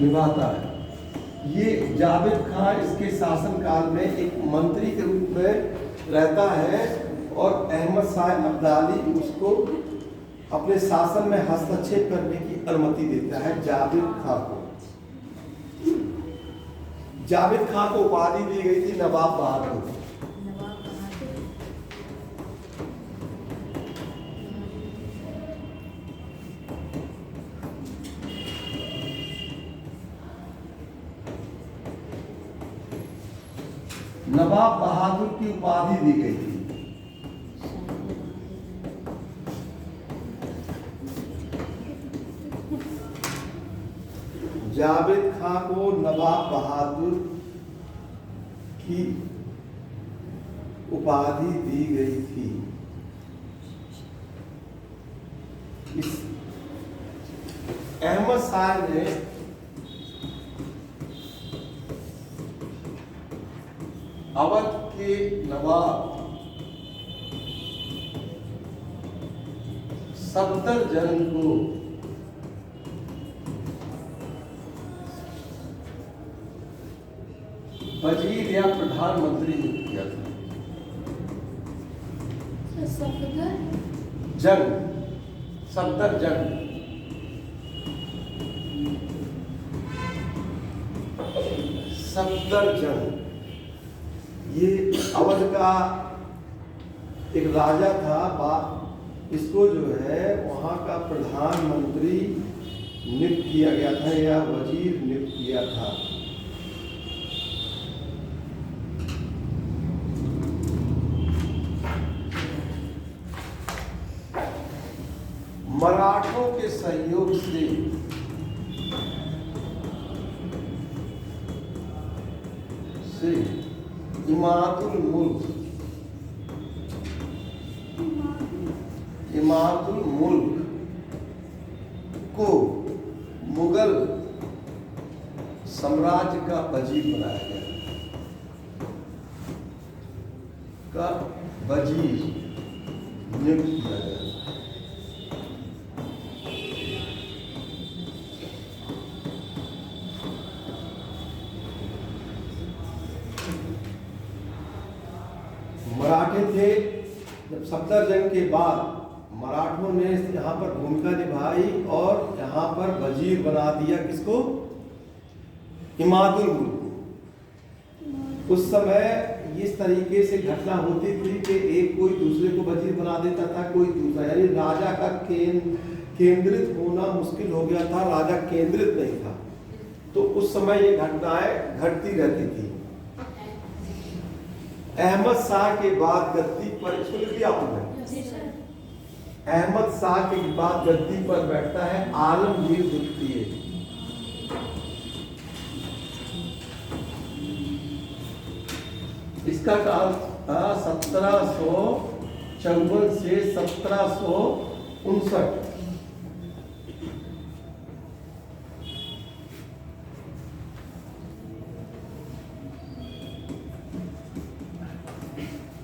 A: निभाता है। ये जावेद खान इसके शासन काल में एक मंत्री के रूप में रहता है और अहमद शाह अब्दाली उसको अपने शासन में हस्तक्षेप करने की अनुमति देता है जावेद खान को। जावेद खान को उपाधि दी गई थी नवाब बहादुर। नवाब बहादुर की उपाधि दी गई थी। जावेद खान को नवाब बहादुर की उपाधि दी गई थी। इस अहमद शाह ने अवध के नवाब सफदरजंग को वजीर या प्रधानमंत्री नियुक्त किया था। सफदरजंग ये अवध का एक राजा था। इसको जो है वहाँ का प्रधानमंत्री नियुक्त किया गया था या वजीर नियुक्त किया था। सहयोग से इमादुल मुल्क को मुगल साम्राज्य का वजीर बनाया गया, का वजीर नियुक्त किया गया। मराठे थे, जब सफदरजंग के बाद मराठों ने यहाँ पर भूमिका निभाई और यहाँ पर वजीर बना दिया किसको? इमादुल मुल्क को। उस समय इस तरीके से घटना होती थी कि एक कोई दूसरे को वजीर बना देता था, कोई दूसरा, यानी राजा का केंद्रित होना मुश्किल हो गया था, राजा केंद्रित नहीं था। तो उस समय ये घटनाएं घटती रहती थी। अहमद शाह के बाद गद्दी पर, इसको लिख दिया आपने? अहमद शाह के बाद गद्दी पर बैठता है आलमगीर द्वितीय। इसका काल था 1754 से 1759।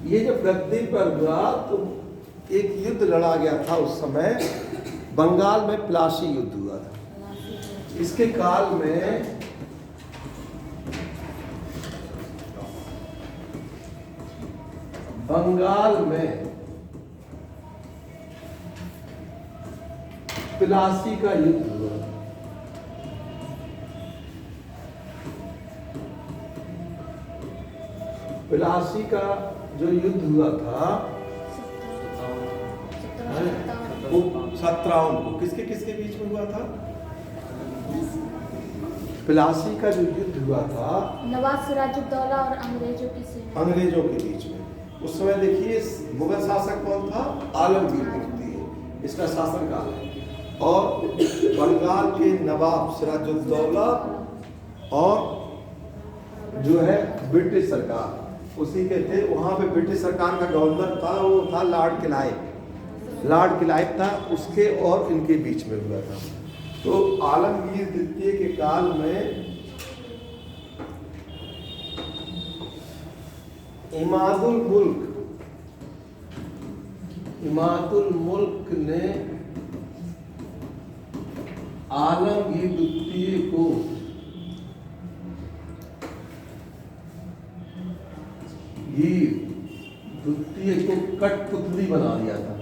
A: ये जब गद्दी पर हुआ तो एक युद्ध लड़ा गया था उस समय, बंगाल में प्लासी युद्ध हुआ था। इसके काल में बंगाल में प्लासी का युद्ध हुआ। प्लासी का जो युद्ध हुआ था वो 57 को किसके बीच में हुआ था? प्लासी का जो युद्ध हुआ था
B: नवाब सिराजुद्दौला और अंग्रेजों की सेना,
A: अंग्रेजों के बीच में। उस समय देखिए मुगल शासक कौन था? आलमगीर द्वितीय, इसका शासनकाल है। और बंगाल के नवाब सिराजुद्दौला और जो है ब्रिटिश सरकार उसी के थे। वहाँ पे ब्रिटिश सरकार का गवर्नर था, वो था लॉर्ड क्लाइव था, उसके और इनके बीच में हुआ था। तो आलमगीर द्वितीय के काल में इमादुल मुल्क ने आलमगीर द्वितीय को कठपुतली बना दिया था।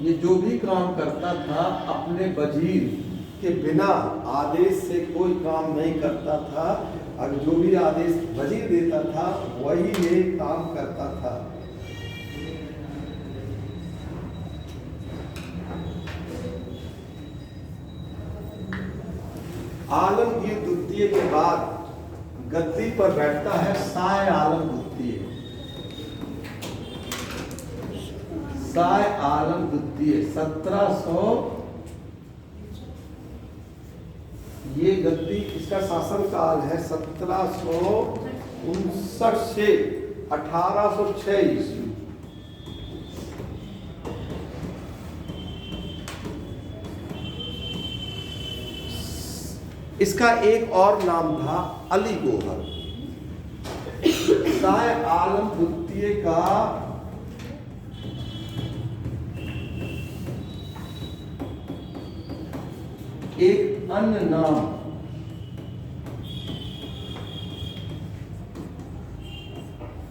A: ये जो भी काम करता था अपने वजीर के बिना आदेश से कोई काम नहीं करता था। और जो भी आदेश वजीर देता था वही ये काम करता था। आलमगीर द्वितीय के बाद गद्दी पर बैठता है शाह आलम द्वितीय। शाह आलम द्वितीय 1700, ये गद्दी इसका शासनकाल है 1759 से 1806 ईस्वी। इसका एक और नाम था अली गोहर। शाह आलम द्वितीय का एक अन्य नाम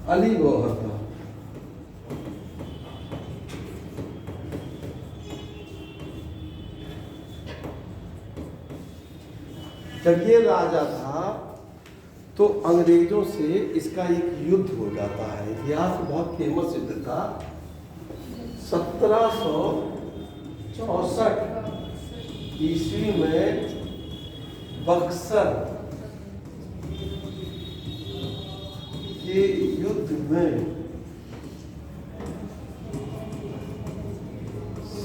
A: अली गोहर था। जब ये राजा था तो अंग्रेजों से इसका एक युद्ध हो जाता है। इतिहास में बहुत फेमस युद्ध था। 1764 ईस्वी में बक्सर के युद्ध में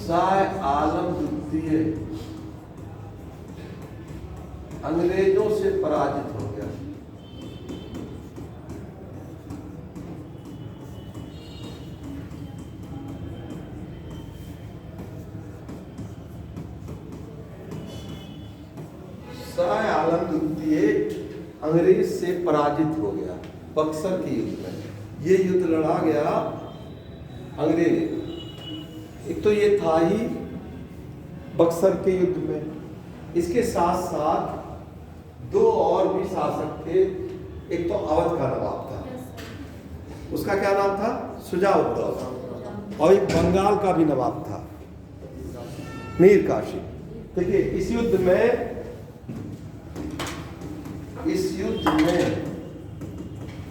A: शाह आलम द्वितीय अंग्रेजों से पराजित हो गया। शाह आलम द्वितीय अंग्रेज से पराजित हो गया बक्सर के युद्ध में। ये युद्ध लड़ा गया अंग्रेज, एक तो ये था ही बक्सर के युद्ध में, इसके साथ साथ दो और भी शासक थे। एक तो अवध का नवाब था, उसका क्या नाम था, शुजा-उद-दौला, और एक बंगाल का भी नवाब था, मीर कासिम। देखिए इस युद्ध में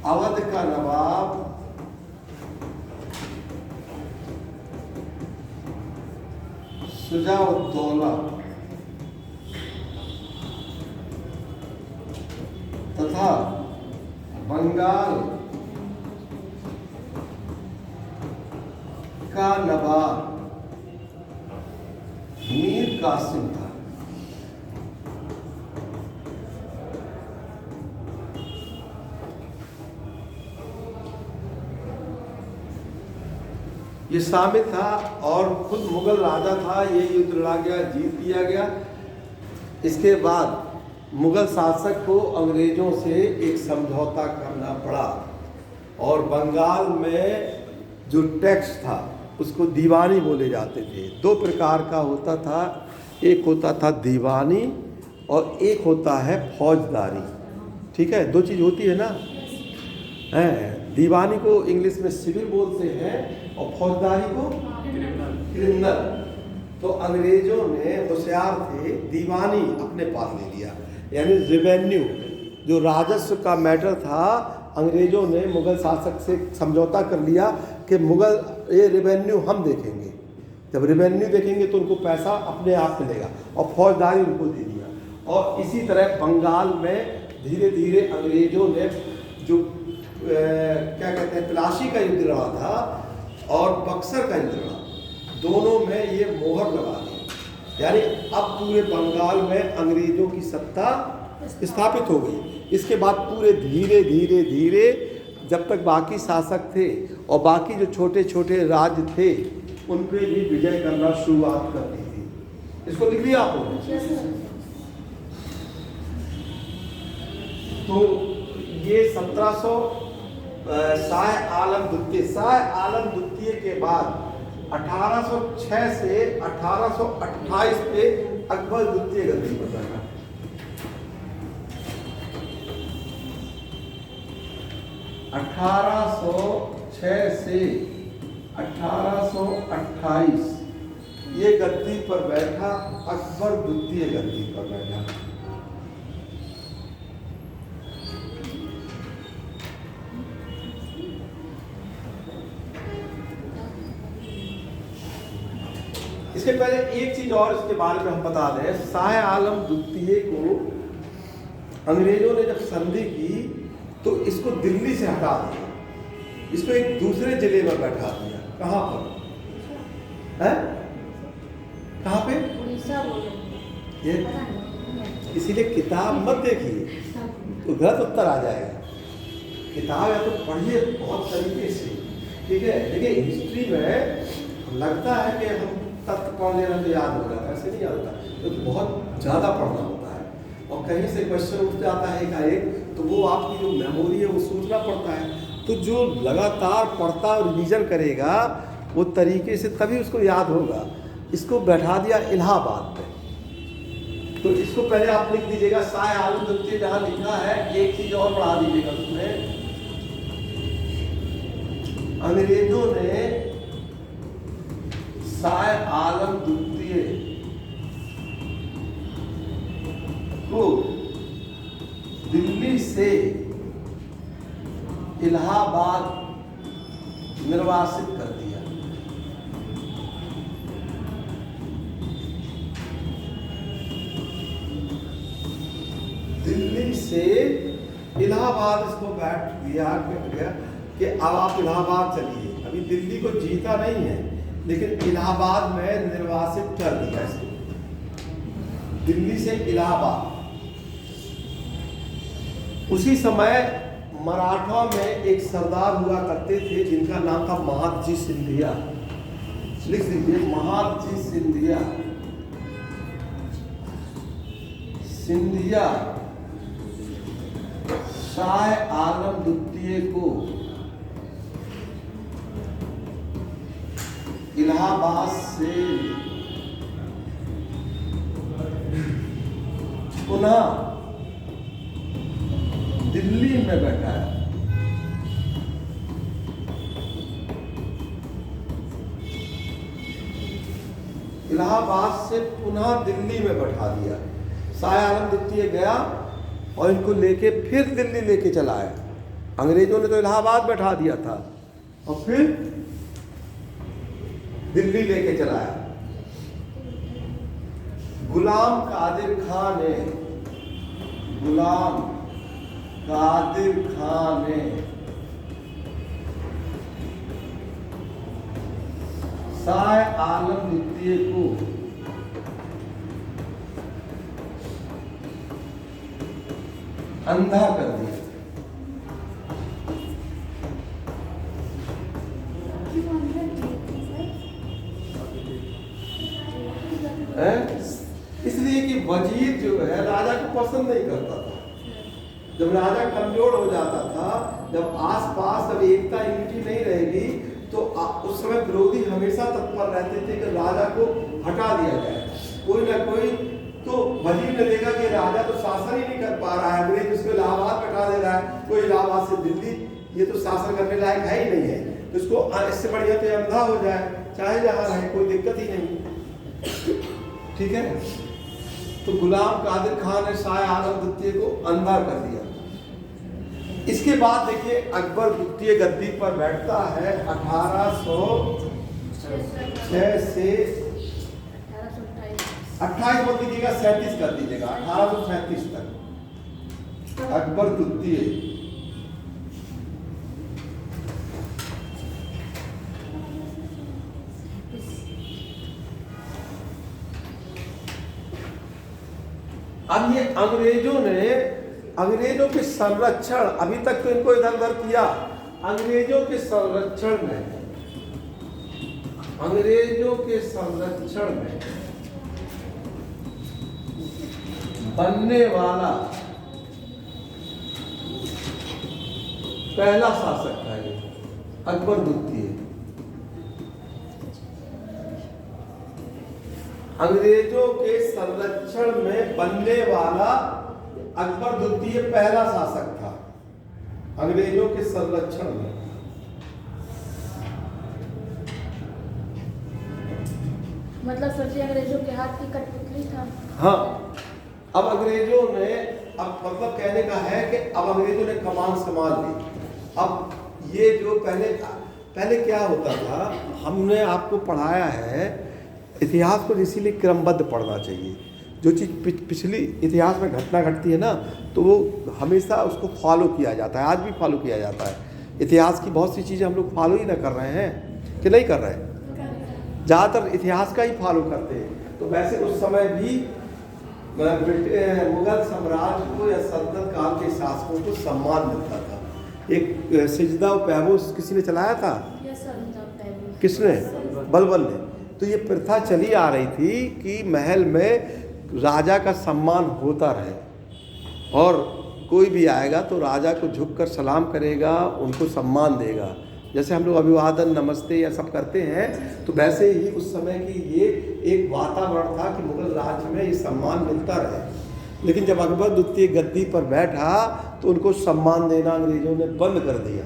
A: अवध का नवाब शुजा-उद-दौला तथा बंगाल का नवाब मीर कासिम था। ये शामिल था और खुद मुगल राजा था। ये युद्ध लड़ा गया, जीत लिया गया। इसके बाद मुगल शासक को अंग्रेजों से एक समझौता करना पड़ा और बंगाल में जो टैक्स था उसको दीवानी बोले जाते थे। दो प्रकार का होता था, एक होता था दीवानी और एक होता है फौजदारी। ठीक है, दो चीज़ होती है ना, दीवानी को इंग्लिश में सिविल बोलते हैं और फौजदारी को क्रिमिनल। तो अंग्रेजों ने होशियार थे, दीवानी अपने पास ले लिया, यानी रेवेन्यू जो राजस्व का मैटर था। अंग्रेजों ने मुगल शासक से समझौता कर लिया कि मुगल ये रेवेन्यू हम देखेंगे। जब रेवेन्यू देखेंगे तो उनको पैसा अपने आप मिलेगा और फौजदारी उनको दे दिया। और इसी तरह बंगाल में धीरे धीरे अंग्रेजों ने जो क्या कहते हैं प्लासी का युद्ध लड़ा था और बक्सर का युद्ध लड़ा, दोनों में ये मोहर लगा दी, यानी अब पूरे बंगाल में अंग्रेजों की सत्ता स्थापित हो गई। इसके बाद पूरे धीरे धीरे धीरे जब तक बाकी शासक थे और बाकी जो छोटे छोटे राज्य थे उन पे भी विजय करना शुरुआत कर दी थी। इसको लिख लिया आपने? तो ये 1700 शाह आलम द्वितीय के बाद 1806 से 1828 पे अकबर द्वितीय गद्दी पर बैठा। 1806 से 1828 ये गद्दी पर बैठा, अकबर द्वितीय गद्दी पर बैठा। इसके पहले एक चीज और इसके बारे में हम बता दें, शाह आलम द्वितीय को अंग्रेजों ने जब संधि की तो इसको दिल्ली से हटा दिया, इसको एक दूसरे जिले में बैठा दिया। कहाँ पर है? कहाँ पे? ये इसीलिए किताब मत देखिए तो गलत उत्तर आ जाएगा। किताब या तो पढ़िए बहुत तरीके से, ठीक है। देखिए हिस्ट्री में लगता है कि हम तत्व पढ़ ले रहे याद हो जाता है, ऐसे नहीं याद होता, तो बहुत ज़्यादा पढ़ना होता है। और कहीं से क्वेश्चन उठ जाता है एकाएक तो वो आपकी जो मेमोरी है वो सोचना पड़ता है। तो जो लगातार पढ़ता और रिवीजन करेगा वो तरीके से तभी उसको याद होगा। इसको बैठा दिया इलाहाबाद में, तो इसको पहले आप लिख दीजिएगा शाह आलम द्वितीय। जहाँ लिखा है एक चीज और बढ़ा दीजिएगा उसमें, अंग्रेजों ने शाह आलम द्वितीय को दिल्ली से इलाहाबाद निर्वासित कर दिया। दिल्ली से इलाहाबाद इसको बैठ गया कि अब आप इलाहाबाद चलिए। अभी दिल्ली को जीता नहीं है, लेकिन इलाहाबाद में निर्वासित कर दिया इसको, दिल्ली से इलाहाबाद। उसी समय मराठा में एक सरदार हुआ करते थे जिनका नाम था महादजी सिंधिया। लिख लीजिए, महादजी सिंधिया। सिंधिया शाह आलम द्वितीय को इलाहाबाद से पुनः दिल्ली में बैठाया। इलाहाबाद से पुनः दिल्ली में बैठा दिया। शाह आलम द्वितीय गया और इनको लेके फिर दिल्ली लेके चला आया। अंग्रेजों ने तो इलाहाबाद बैठा दिया था और फिर दिल्ली लेके चला आया। गुलाम कादिर खान ने शाह आलम द्वितीय को अंधा कर दिया। इसलिए कि वजीर जो है राजा को पसंद नहीं करता था। जब राजा कमजोर हो जाता था, जब आसपास जब एकता यूनिटी नहीं रहेगी, तो उस समय विरोधी हमेशा तत्पर रहते थे कि राजा को हटा दिया जाए। कोई ना कोई तो वजीर ने देखा कि राजा तो शासन ही नहीं कर पा रहा है, अंग्रेज उसको इलाहाबाद बैठा दे रहा है, कोई इलाहाबाद से दिल्ली, ये तो शासन करने लायक है ही नहीं है, तो इसको इससे बढ़िया तो अंधा हो जाए, चाहे जहाँ रहे, कोई दिक्कत ही नहीं। ठीक है, तो गुलाम कादिर खान ने शाह आलम द्वितीय को अंधा कर दिया। इसके बाद देखिए अकबर द्वितीय गद्दी पर बैठता है 1806 से 28 मत लीजिएगा, 37 कर दीजिएगा, 1837 तक अकबर द्वितीय। अब ये अंग्रेजों के संरक्षण, अभी तक तो इनको इधर उधर किया, अंग्रेजों के संरक्षण में बनने वाला पहला शासक था ये अकबर द्वितीय। अंग्रेजों के संरक्षण में बनने वाला अकबर द्वितीय पहला शासक था अंग्रेजों के संरक्षण में।
B: मतलब सोचिए अंग्रेजों के हाथ की कठपुतली था।
A: हाँ, अब अंग्रेजों ने, अब मतलब कहने का है कि अब अंग्रेजों ने कमान संभाल ली। अब ये जो पहले क्या होता था, हमने आपको पढ़ाया है, इतिहास को इसीलिए क्रमबद्ध पढ़ना चाहिए। जो चीज़ पिछली इतिहास में घटना घटती है ना, तो वो हमेशा उसको फॉलो किया जाता है, आज भी फॉलो किया जाता है। इतिहास की बहुत सी चीज़ें हम लोग फॉलो ही ना कर रहे हैं कि नहीं कर रहे हैं, ज़्यादातर इतिहास का ही फॉलो करते हैं। तो वैसे उस समय भी मुगल साम्राज्य को या सल्तनत काल के शासकों को सम्मान मिलता था। एक सिजदा व पैबूस किसी ने चलाया था, किसने? बलबल ने। तो ये प्रथा चली आ रही थी कि महल में राजा का सम्मान होता रहे, और कोई भी आएगा तो राजा को झुककर सलाम करेगा, उनको सम्मान देगा। जैसे हम लोग अभिवादन, नमस्ते या सब करते हैं, तो वैसे ही उस समय की ये एक वातावरण था कि मुगल राज्य में ये सम्मान मिलता रहे। लेकिन जब अकबर द्वितीय गद्दी पर बैठा तो उनको सम्मान देना अंग्रेजों ने बंद कर दिया,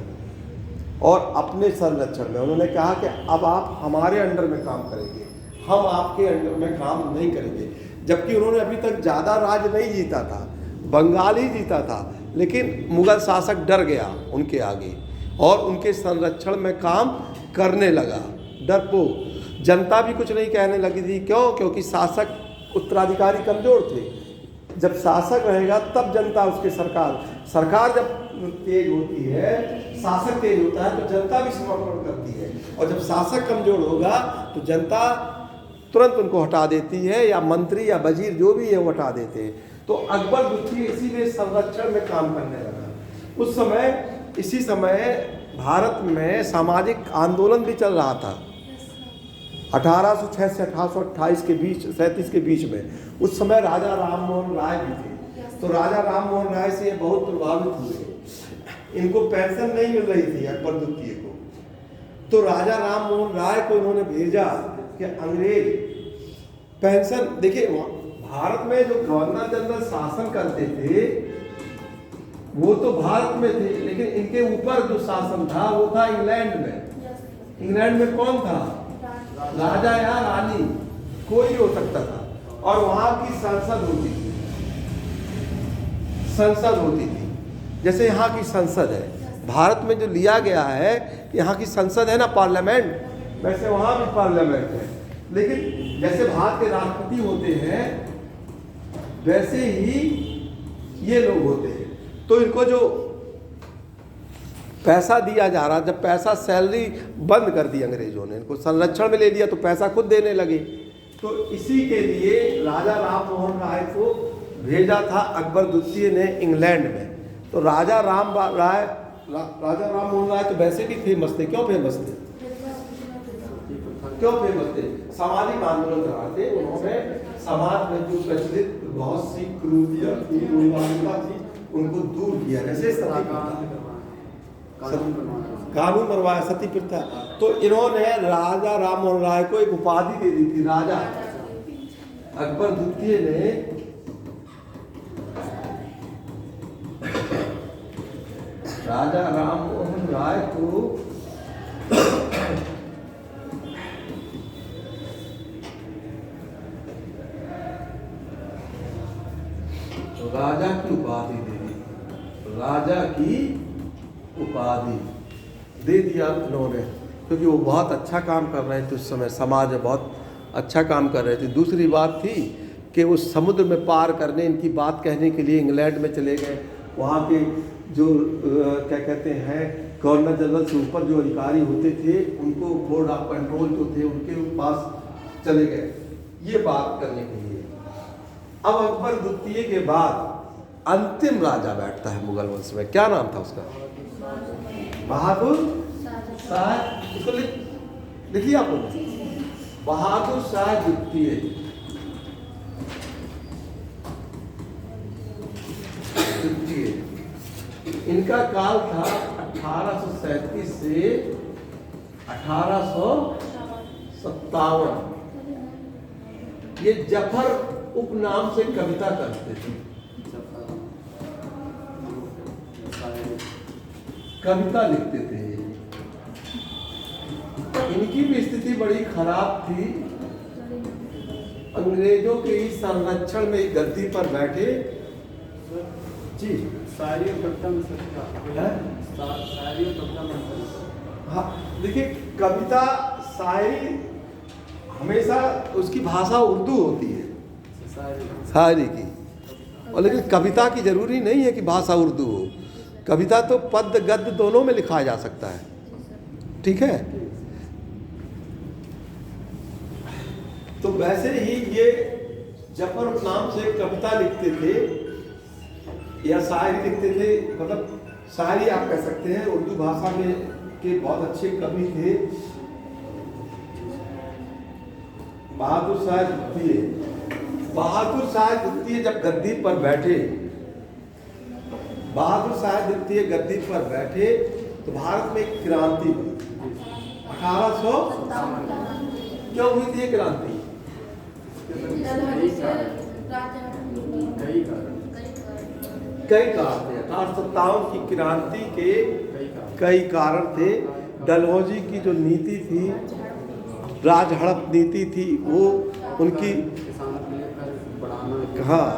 A: और अपने संरक्षण में उन्होंने कहा कि अब आप हमारे अंडर में काम करेंगे, हम आपके अंडर में काम नहीं करेंगे। जबकि उन्होंने अभी तक ज़्यादा राज नहीं जीता था, बंगाल ही जीता था, लेकिन मुगल शासक डर गया उनके आगे और उनके संरक्षण में काम करने लगा। डरपोक जनता भी कुछ नहीं कहने लगी थी। क्यों? क्योंकि शासक उत्तराधिकारी कमज़ोर थे। जब शासक रहेगा तब जनता उसके सरकार जब तेज होती है, शासक तेज होता है तो जनता भी समर्पण करती है, और जब शासक कमजोर होगा तो जनता तुरंत उनको हटा देती है, या मंत्री या वजीर जो भी है वो हटा देते हैं। तो अकबर द्वितीय इसीलिए संरक्षण में काम करने लगा। उस समय इसी समय भारत में सामाजिक आंदोलन भी चल रहा था 1806 से 1828 के बीच 37 के बीच में। उस समय राजा राम मोहन राय भी थे, तो राजा राम मोहन राय से ये बहुत प्रभावित हुए। इनको पेंशन नहीं मिल रही थी अकबर द्वितीय को, तो राजा राम मोहन राय को इन्होंने भेजा कि अंग्रेज पेंशन, देखिए भारत में जो गवर्नर जनरल शासन करते थे वो तो भारत में थे, लेकिन इनके ऊपर जो शासन था वो था इंग्लैंड में। इंग्लैंड में कौन था? राजा या रानी, कोई हो सकता था, और वहां की संसद होती थी, संसद होती थी। जैसे यहाँ की संसद है, भारत में जो लिया गया है यहाँ की संसद है ना, पार्लियामेंट, वैसे वहाँ भी पार्लियामेंट है। लेकिन जैसे भारत के राष्ट्रपति होते हैं वैसे ही ये लोग होते हैं। तो इनको जो पैसा दिया जा रहा, जब पैसा सैलरी बंद कर दी अंग्रेजों ने, इनको संरक्षण में ले लिया तो पैसा खुद देने लगे। तो इसी के लिए राजा राम मोहन राय को भेजा था अकबर द्वितीय ने इंग्लैंड में। तो राजा राम मोहन राय तो वैसे भी फेमस थे। क्यों फेमस थे? क्यों फेमस थे? सामाजिक आंदोलन करा थे उन्होंने। समाज में जो प्रचलित बहुत सी क्रूरतियां थी, उन्मादिता थी, उनको दूर किया। जैसे सती प्रथा, कानून बनवाया, सती प्रथा। तो इन्होंने राजा राम मोहन राय को एक उपाधि दे दी थी, राजा। अकबर द्वितीय ने राजा राम मोहन राय को राजा की उपाधि दे दी, राजा की उपाधि दे दिया इन्होंने, क्योंकि वो बहुत अच्छा काम कर रहे थे उस समय, समाज में बहुत अच्छा काम कर रहे थे। दूसरी बात थी कि उस समुद्र में पार करने, इनकी बात कहने के लिए इंग्लैंड में चले गए। वहाँ के जो क्या कहते हैं गवर्नर जनरल से ऊपर जो अधिकारी होते थे, उनको बोर्ड ऑफ कंट्रोल जो थे उनके पास चले गए ये बात करने के लिए। अब अकबर द्वितीय के बाद अंतिम राजा बैठता है मुगल वंश में। क्या नाम था उसका? बहादुर शाह। इसको लिखिए आप लोग, बहादुर शाह द्वितीय। इनका काल था 1837 से 1857। ये जफर उपनाम से कविता करते थे, कविता लिखते थे। इनकी भी स्थिति बड़ी खराब थी। अंग्रेजों के ही संरक्षण में गद्दी पर बैठे जी।
C: शायरी और कविता में सकता है, शायरी और कविता में।
A: हाँ देखिए, कविता शायरी हमेशा उसकी भाषा उर्दू होती है शायरी की, और लेकिन कविता की जरूरी नहीं है कि भाषा उर्दू हो। कविता तो पद्य गद्य दोनों में लिखा जा सकता है, ठीक है। तो वैसे ही ये जफर नाम से कविता लिखते थे या शायरी लिखते थे, मतलब शायरी आप कह सकते हैं। उर्दू भाषा में के बहुत अच्छे कवि थे बहादुर शाह द्वितीय। बहादुर शाह द्वितीय जब गद्दी पर बैठे, बहादुर शाह द्वितीय गद्दी पर बैठे तो भारत में एक क्रांति हुई 1800। क्यों हुई थी ये क्रांति? कई कारण थे। 1857 की क्रांति के कई कारण थे। डलहौजी की जो नीति थी, राजहड़प नीति थी, वो उनकी हाँ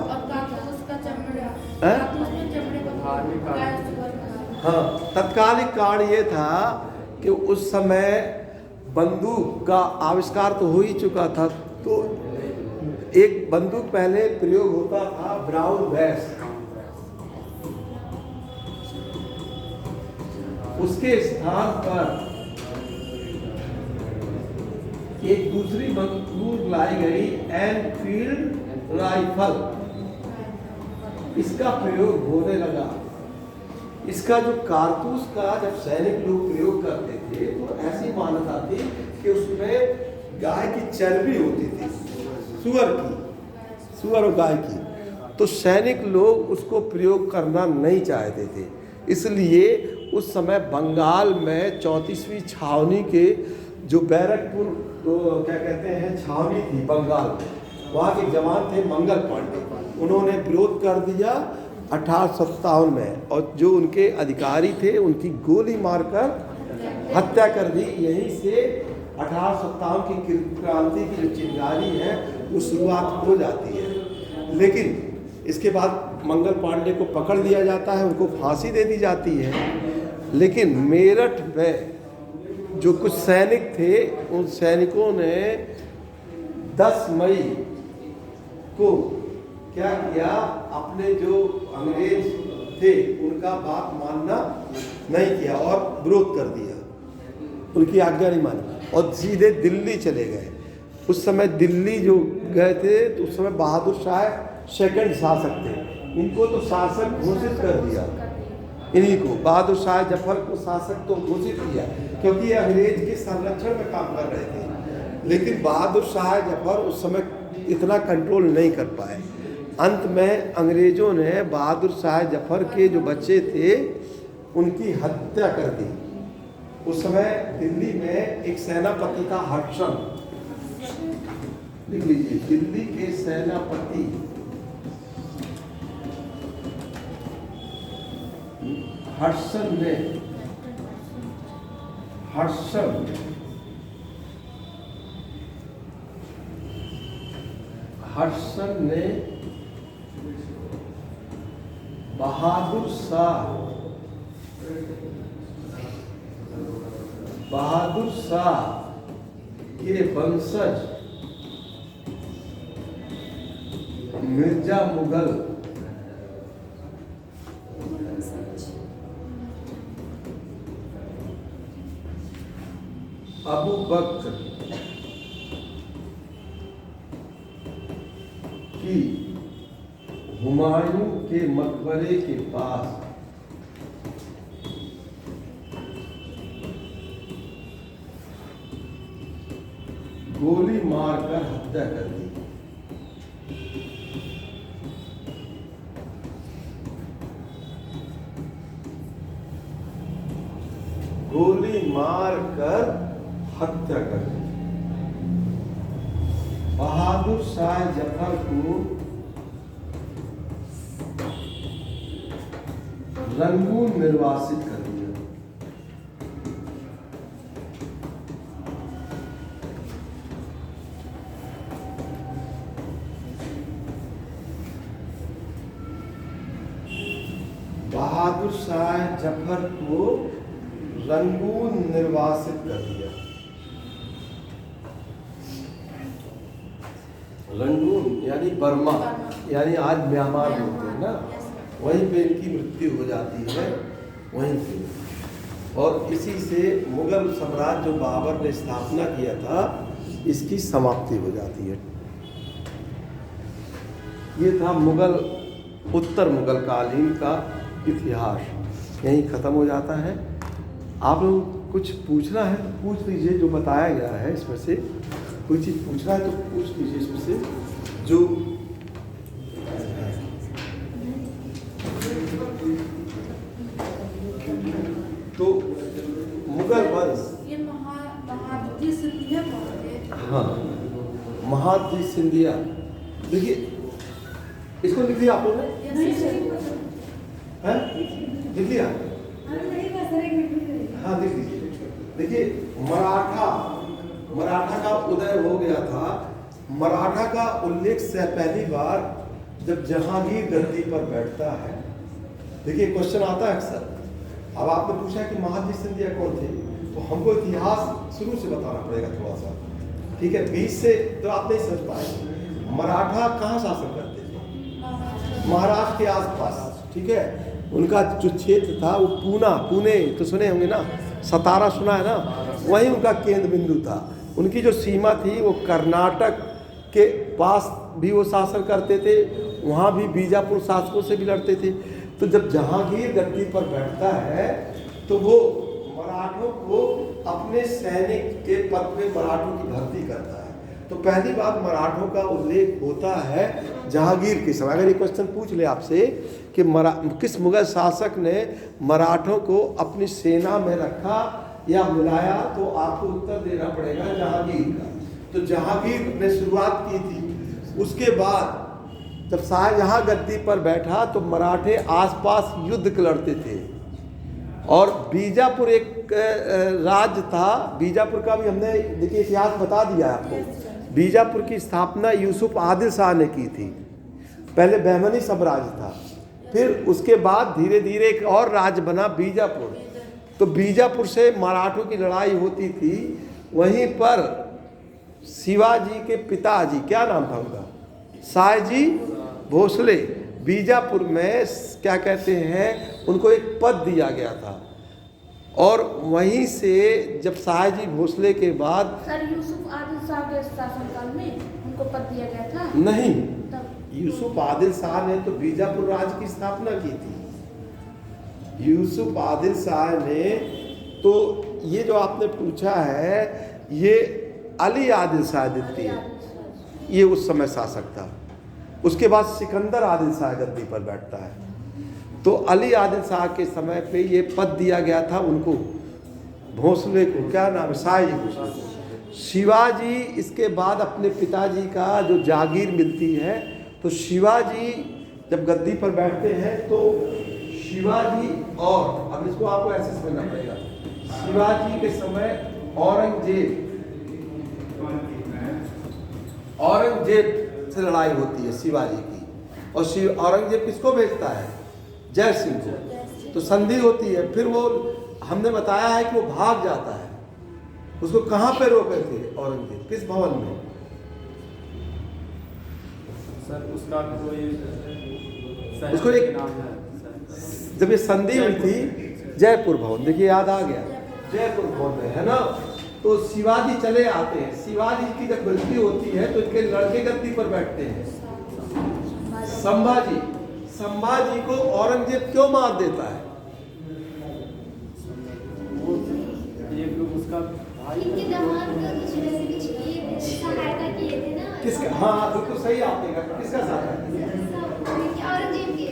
A: हाँ तत्कालिक कारण ये था कि उस समय बंदूक का आविष्कार तो हो ही चुका था। तो एक बंदूक पहले प्रयोग होता था ब्राउन बैस, उसके स्थान पर एक दूसरी बंदूक लाई गई, एनफील्ड राइफल। इसका प्रयोग होने लगा। इसका जो कारतूस का जब सैनिक लोग प्रयोग करते थे तो ऐसी मान्यता थी कि उसमें गाय की चर्बी होती थी, सुअर और गाय की। तो सैनिक लोग उसको प्रयोग करना नहीं चाहते थे, इसलिए उस समय बंगाल में 34वीं छावनी के जो बैरकपुर तो क्या कहते हैं छावनी थी बंगाल में, वहाँ के जवान थे मंगल पांडे, उन्होंने विरोध कर दिया 1857 में, और जो उनके अधिकारी थे उनकी गोली मारकर हत्या कर दी। यहीं से 1857 की क्रांति की जो चिंगारी है वो शुरुआत हो जाती है। लेकिन इसके बाद मंगल पांडे को पकड़ लिया जाता है, उनको फांसी दे दी जाती है। लेकिन मेरठ में जो कुछ सैनिक थे उन सैनिकों ने 10 मई को क्या किया, अपने जो अंग्रेज थे उनका बात मानना नहीं किया और विरोध कर दिया, उनकी आज्ञा नहीं मानी और सीधे दिल्ली चले गए। उस समय दिल्ली जो गए थे तो उस समय बहादुर शाह सेकंड शासक थे, इनको तो शासक घोषित कर दिया, इन्हीं को बहादुर शाह जफर को शासक तो घोषित किया क्योंकि ये अंग्रेज के संरक्षण में काम कर रहे थे। लेकिन बहादुर शाह जफर उस समय इतना कंट्रोल नहीं कर पाए। अंत में अंग्रेजों ने बहादुर शाह जफर के जो बच्चे थे उनकी हत्या कर दी। उस समय दिल्ली में एक सेनापति था हडसन, लिख लीजिए, दिल्ली के सेनापति हडसन ने बहादुर शाह के वंशज मिर्जा मुगल अबू बकर की हुमायूं के मकबरे के पास गोली मारकर हत्या कर दी। गोली मारकर हत्या कर दी। बहादुर शाह जफर को रंगून निर्वासित कर दिया। बहादुर शाह जफर को रंगून निर्वासित कर दिया। रंगून यानी बर्मा, यानी आज म्यांमार बोलते हैं ना, वहीं पे इनकी मृत्यु हो जाती है, वहीं पे। और इसी से मुगल साम्राज्य जो बाबर ने स्थापना किया था इसकी समाप्ति हो जाती है। ये था मुगल, उत्तर मुगल कालीन का इतिहास, यहीं ख़त्म हो जाता है। आप लोग कुछ पूछना है तो पूछ लीजिए, जो बताया गया है इसमें से कोई चीज़ पूछना है तो पूछ लीजिए इसमें से जो तो मुगल वंश।
B: ये महादजी सिंधिया कौन है?
A: हाँ, महादजी सिंधिया। देखिए इसको लिख दिया आप लोगों ने, हैं? लिख दिया? हाँ लिख दीजिए। देखिए मराठा का उदय हो गया था। मराठा का उल्लेख से पहली बार जब जहांगीर गद्दी पर बैठता है। देखिए क्वेश्चन आता है अक्सर। अब आपने पूछा कि महादजी सिंधिया कौन थे, तो हमको इतिहास शुरू से बताना पड़ेगा थोड़ा सा, ठीक है? बीच से तो आप नहीं समझ पाएंगे। मराठा कहाँ शासन करते थे? महाराष्ट्र के आसपास, ठीक है? उनका जो क्षेत्र था वो पुणे तो सुने होंगे ना, सतारा सुना है ना, वहीं उनका केंद्र बिंदु था। उनकी जो सीमा थी वो कर्नाटक के पास भी वो शासन करते थे, वहाँ भी बीजापुर शासकों से भी लड़ते थे। तो जब जहांगीर गद्दी पर बैठता है तो वो मराठों को अपने सैनिक के पद पे मराठों की भर्ती करता है। तो पहली बात मराठों का उल्लेख होता है जहांगीर के समय। अगर ये क्वेश्चन पूछ ले आपसे कि किस मुगल शासक ने मराठों को अपनी सेना में रखा या मिलाया, तो आपको उत्तर देना पड़ेगा जहांगीर का। तो जहांगीर ने शुरुआत की थी। उसके बाद जब शाहजहां गद्दी पर बैठा तो मराठे आसपास युद्ध लड़ते थे, और बीजापुर एक राज्य था। बीजापुर का भी हमने देखिए इतिहास बता दिया है आपको। बीजापुर की स्थापना यूसुफ आदिल शाह ने की थी। पहले बहमनी साम्राज्य था, फिर उसके बाद धीरे धीरे एक और राज्य बना बीजापुर। तो बीजापुर से मराठों की लड़ाई होती थी। वहीं पर शिवाजी के पिताजी, क्या नाम था उनका, सयाजी भोसले, बीजापुर में क्या कहते हैं, उनको एक पद दिया गया था। और वहीं से जब सयाजी भोसले के बाद
B: सर यूसुफ आदिल शाह के शासनकाल में उनको पद दिया गया था?
A: नहीं,
B: तब
A: यूसुफ आदिल शाह ने तो बीजापुर राज्य की स्थापना की थी। यूसुफ आदिल शाह ने तो, ये जो आपने पूछा है ये अली आदिल शाह द्वितीय, ये उस समय शासक था। उसके बाद सिकंदर आदिल शाह गद्दी पर बैठता है। तो अली आदिल शाह के समय पे ये पद दिया गया था उनको, भोसले को, क्या नाम है, सयाजी भोसले। शिवाजी इसके बाद अपने पिताजी का जो जागीर मिलती है, तो शिवाजी जब गद्दी पर बैठते हैं तो शिवाजी, और अब इसको आपको ऐसे समझना पड़ेगा, शिवाजी के समय औरंगजेब से लड़ाई होती है शिवाजी की, और औरंगजेब किसको भेजता है, जय सिंह को। तो संधि होती है। फिर वो हमने बताया है कि वो भाग जाता है। उसको कहाँ पे रोके थे औरंगजेब, किस भवन में?
C: सर उसका कोई
A: उसको एक
C: नाम है
A: जब ये संधि हुई थी, जयपुर भवन, देखिए याद आ गया, जयपुर भवन में है ना। तो शिवाजी चले आते हैं। शिवाजी की जब गलती होती है तो इनके लड़के गद्दी पर बैठते हैं, संभाजी। संभाजी को औरंगजेब क्यों मार देता है?
C: वो एक उसका भाई
D: इनके दामाद का कुछ वैसे कुछ किए थे, सहायता किए थे ना।
A: किसका? हाँ बिल्कुल सही आपने कहा, किसका सहायता किया?
D: औरंगजेब की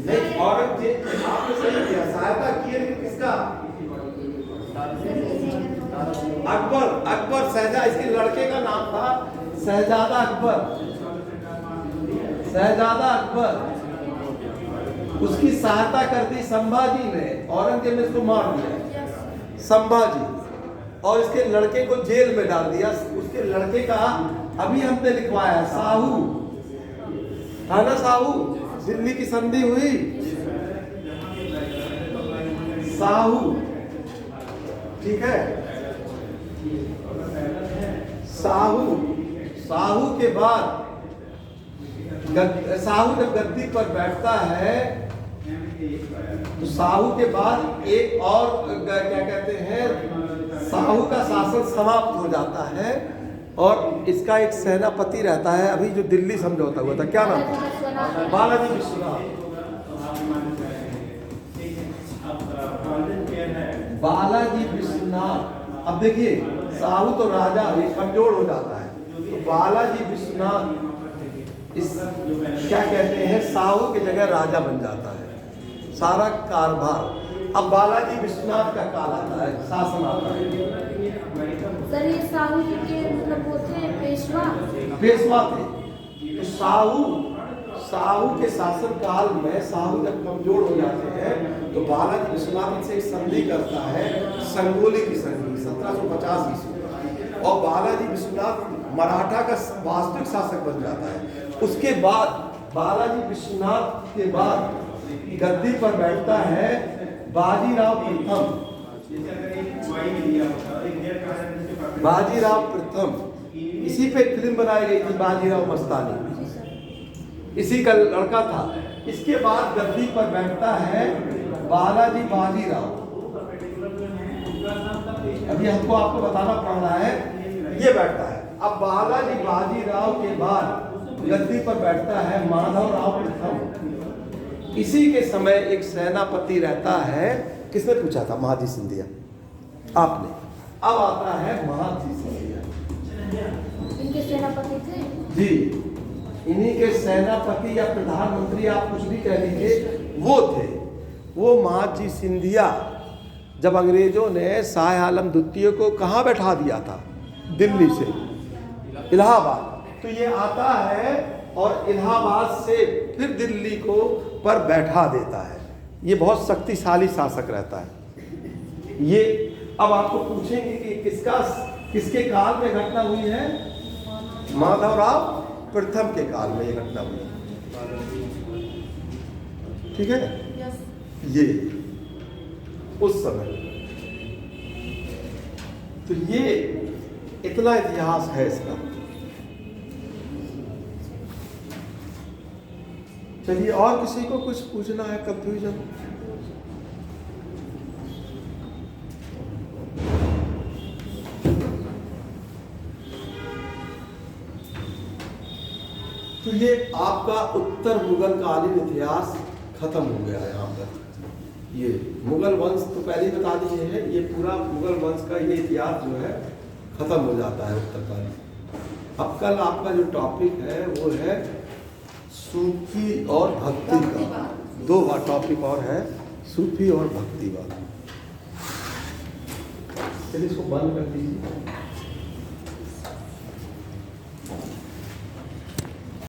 A: नहीं, औरंगजेब, आपने सही किया, सहायता की है, लेकिन किसका? अकबर शहजादा, इसके लड़के का नाम था शहजादा अकबर। शहजादा अकबर, उसकी सहायता कर दी संभाजी ने, औरंगजेब ने इसको मार दिया संभाजी, और इसके लड़के को जेल में डाल दिया। उसके लड़के का अभी हमने लिखवाया, साहू था ना, साहू, दिल्ली की संधि हुई, साहू, ठीक है। साहू के बाद साहू जब गद्दी पर बैठता है तो साहू के बाद एक और क्या कहते हैं, साहू का शासन समाप्त हो जाता है, और इसका एक सेनापति रहता है। अभी जो दिल्ली समझौता हुआ था, क्या नाम था? बालाजी विश्वनाथ। बालाजी विश्वनाथ। अब देखिए, साहू तो राजा ये कमजोर हो जाता है, तो बालाजी विश्वनाथ इस क्या कहते हैं, साहू की जगह राजा बन जाता है, सारा कारभार अब बालाजी विश्वनाथ का काल आता है, शासन आता है।
B: सर ये साहू जी के मतलब वो थे
A: पेशवा थे। तो साहू के शासन काल में साहू जब कमजोर हो जाते हैं तो बालाजी विश्वनाथ से एक संधि करता है, संगोली की संधि 1750 ईस्वी, और बालाजी विश्वनाथ मराठा का वास्तविक शासक बन जाता है। उसके बाद बालाजी विश्वनाथ के बाद गद्दी पर बैठता है बाजीराव प्रथम। बाजीराव प्रथम, इसी पे फिल्म बनाई गई थी बाजीराव मस्तानी। इसी का लड़का था। इसके बाद गद्दी पर बैठता है बालाजी बाजीराव। अभी हमको आपको बताना पड़ रहा है, ये बैठता है। अब बालाजी बाजीराव के बाद गद्दी पर बैठता है माधवराव प्रथम। इसी के समय एक सेनापति रहता है, किसने पूछा था? महाजी सिंधिया, आपने। अब आता है महाजी सिंधिया,
D: इनके सेनापति थे
A: जी, इन्हीं के सेनापति या प्रधानमंत्री, आप कुछ भी कह लीजिए, वो थे। वो महाजी सिंधिया जब अंग्रेजों ने शाह आलम द्वितीय को कहाँ बैठा दिया था? दिल्ली से इलाहाबाद। तो ये आता है और इलाहाबाद से फिर दिल्ली को पर बैठा देता है। ये बहुत शक्तिशाली शासक रहता है। ये अब आपको पूछेंगे कि किसके काल में घटना हुई है? माधवराव प्रथम के काल में ये घटना हुई। ठीक है,
B: यस।
A: ये उस समय। तो ये इतना इतिहास है इसका। चलिए, और किसी को कुछ पूछना है? कंफ्यूजन? तो ये आपका उत्तर मुगल कालीन इतिहास खत्म हो गया है यहाँ पर। ये मुगल वंश तो पहले ही बता दिए हैं, ये पूरा मुगल वंश का ये इतिहास जो है खत्म हो जाता है उत्तरकालीन। अब कल आपका जो टॉपिक है वो है सूफी और भक्ति का। दो टॉपिक और है, सूफी और भक्तिवाद। चलिए इसको बंद कर दीजिए।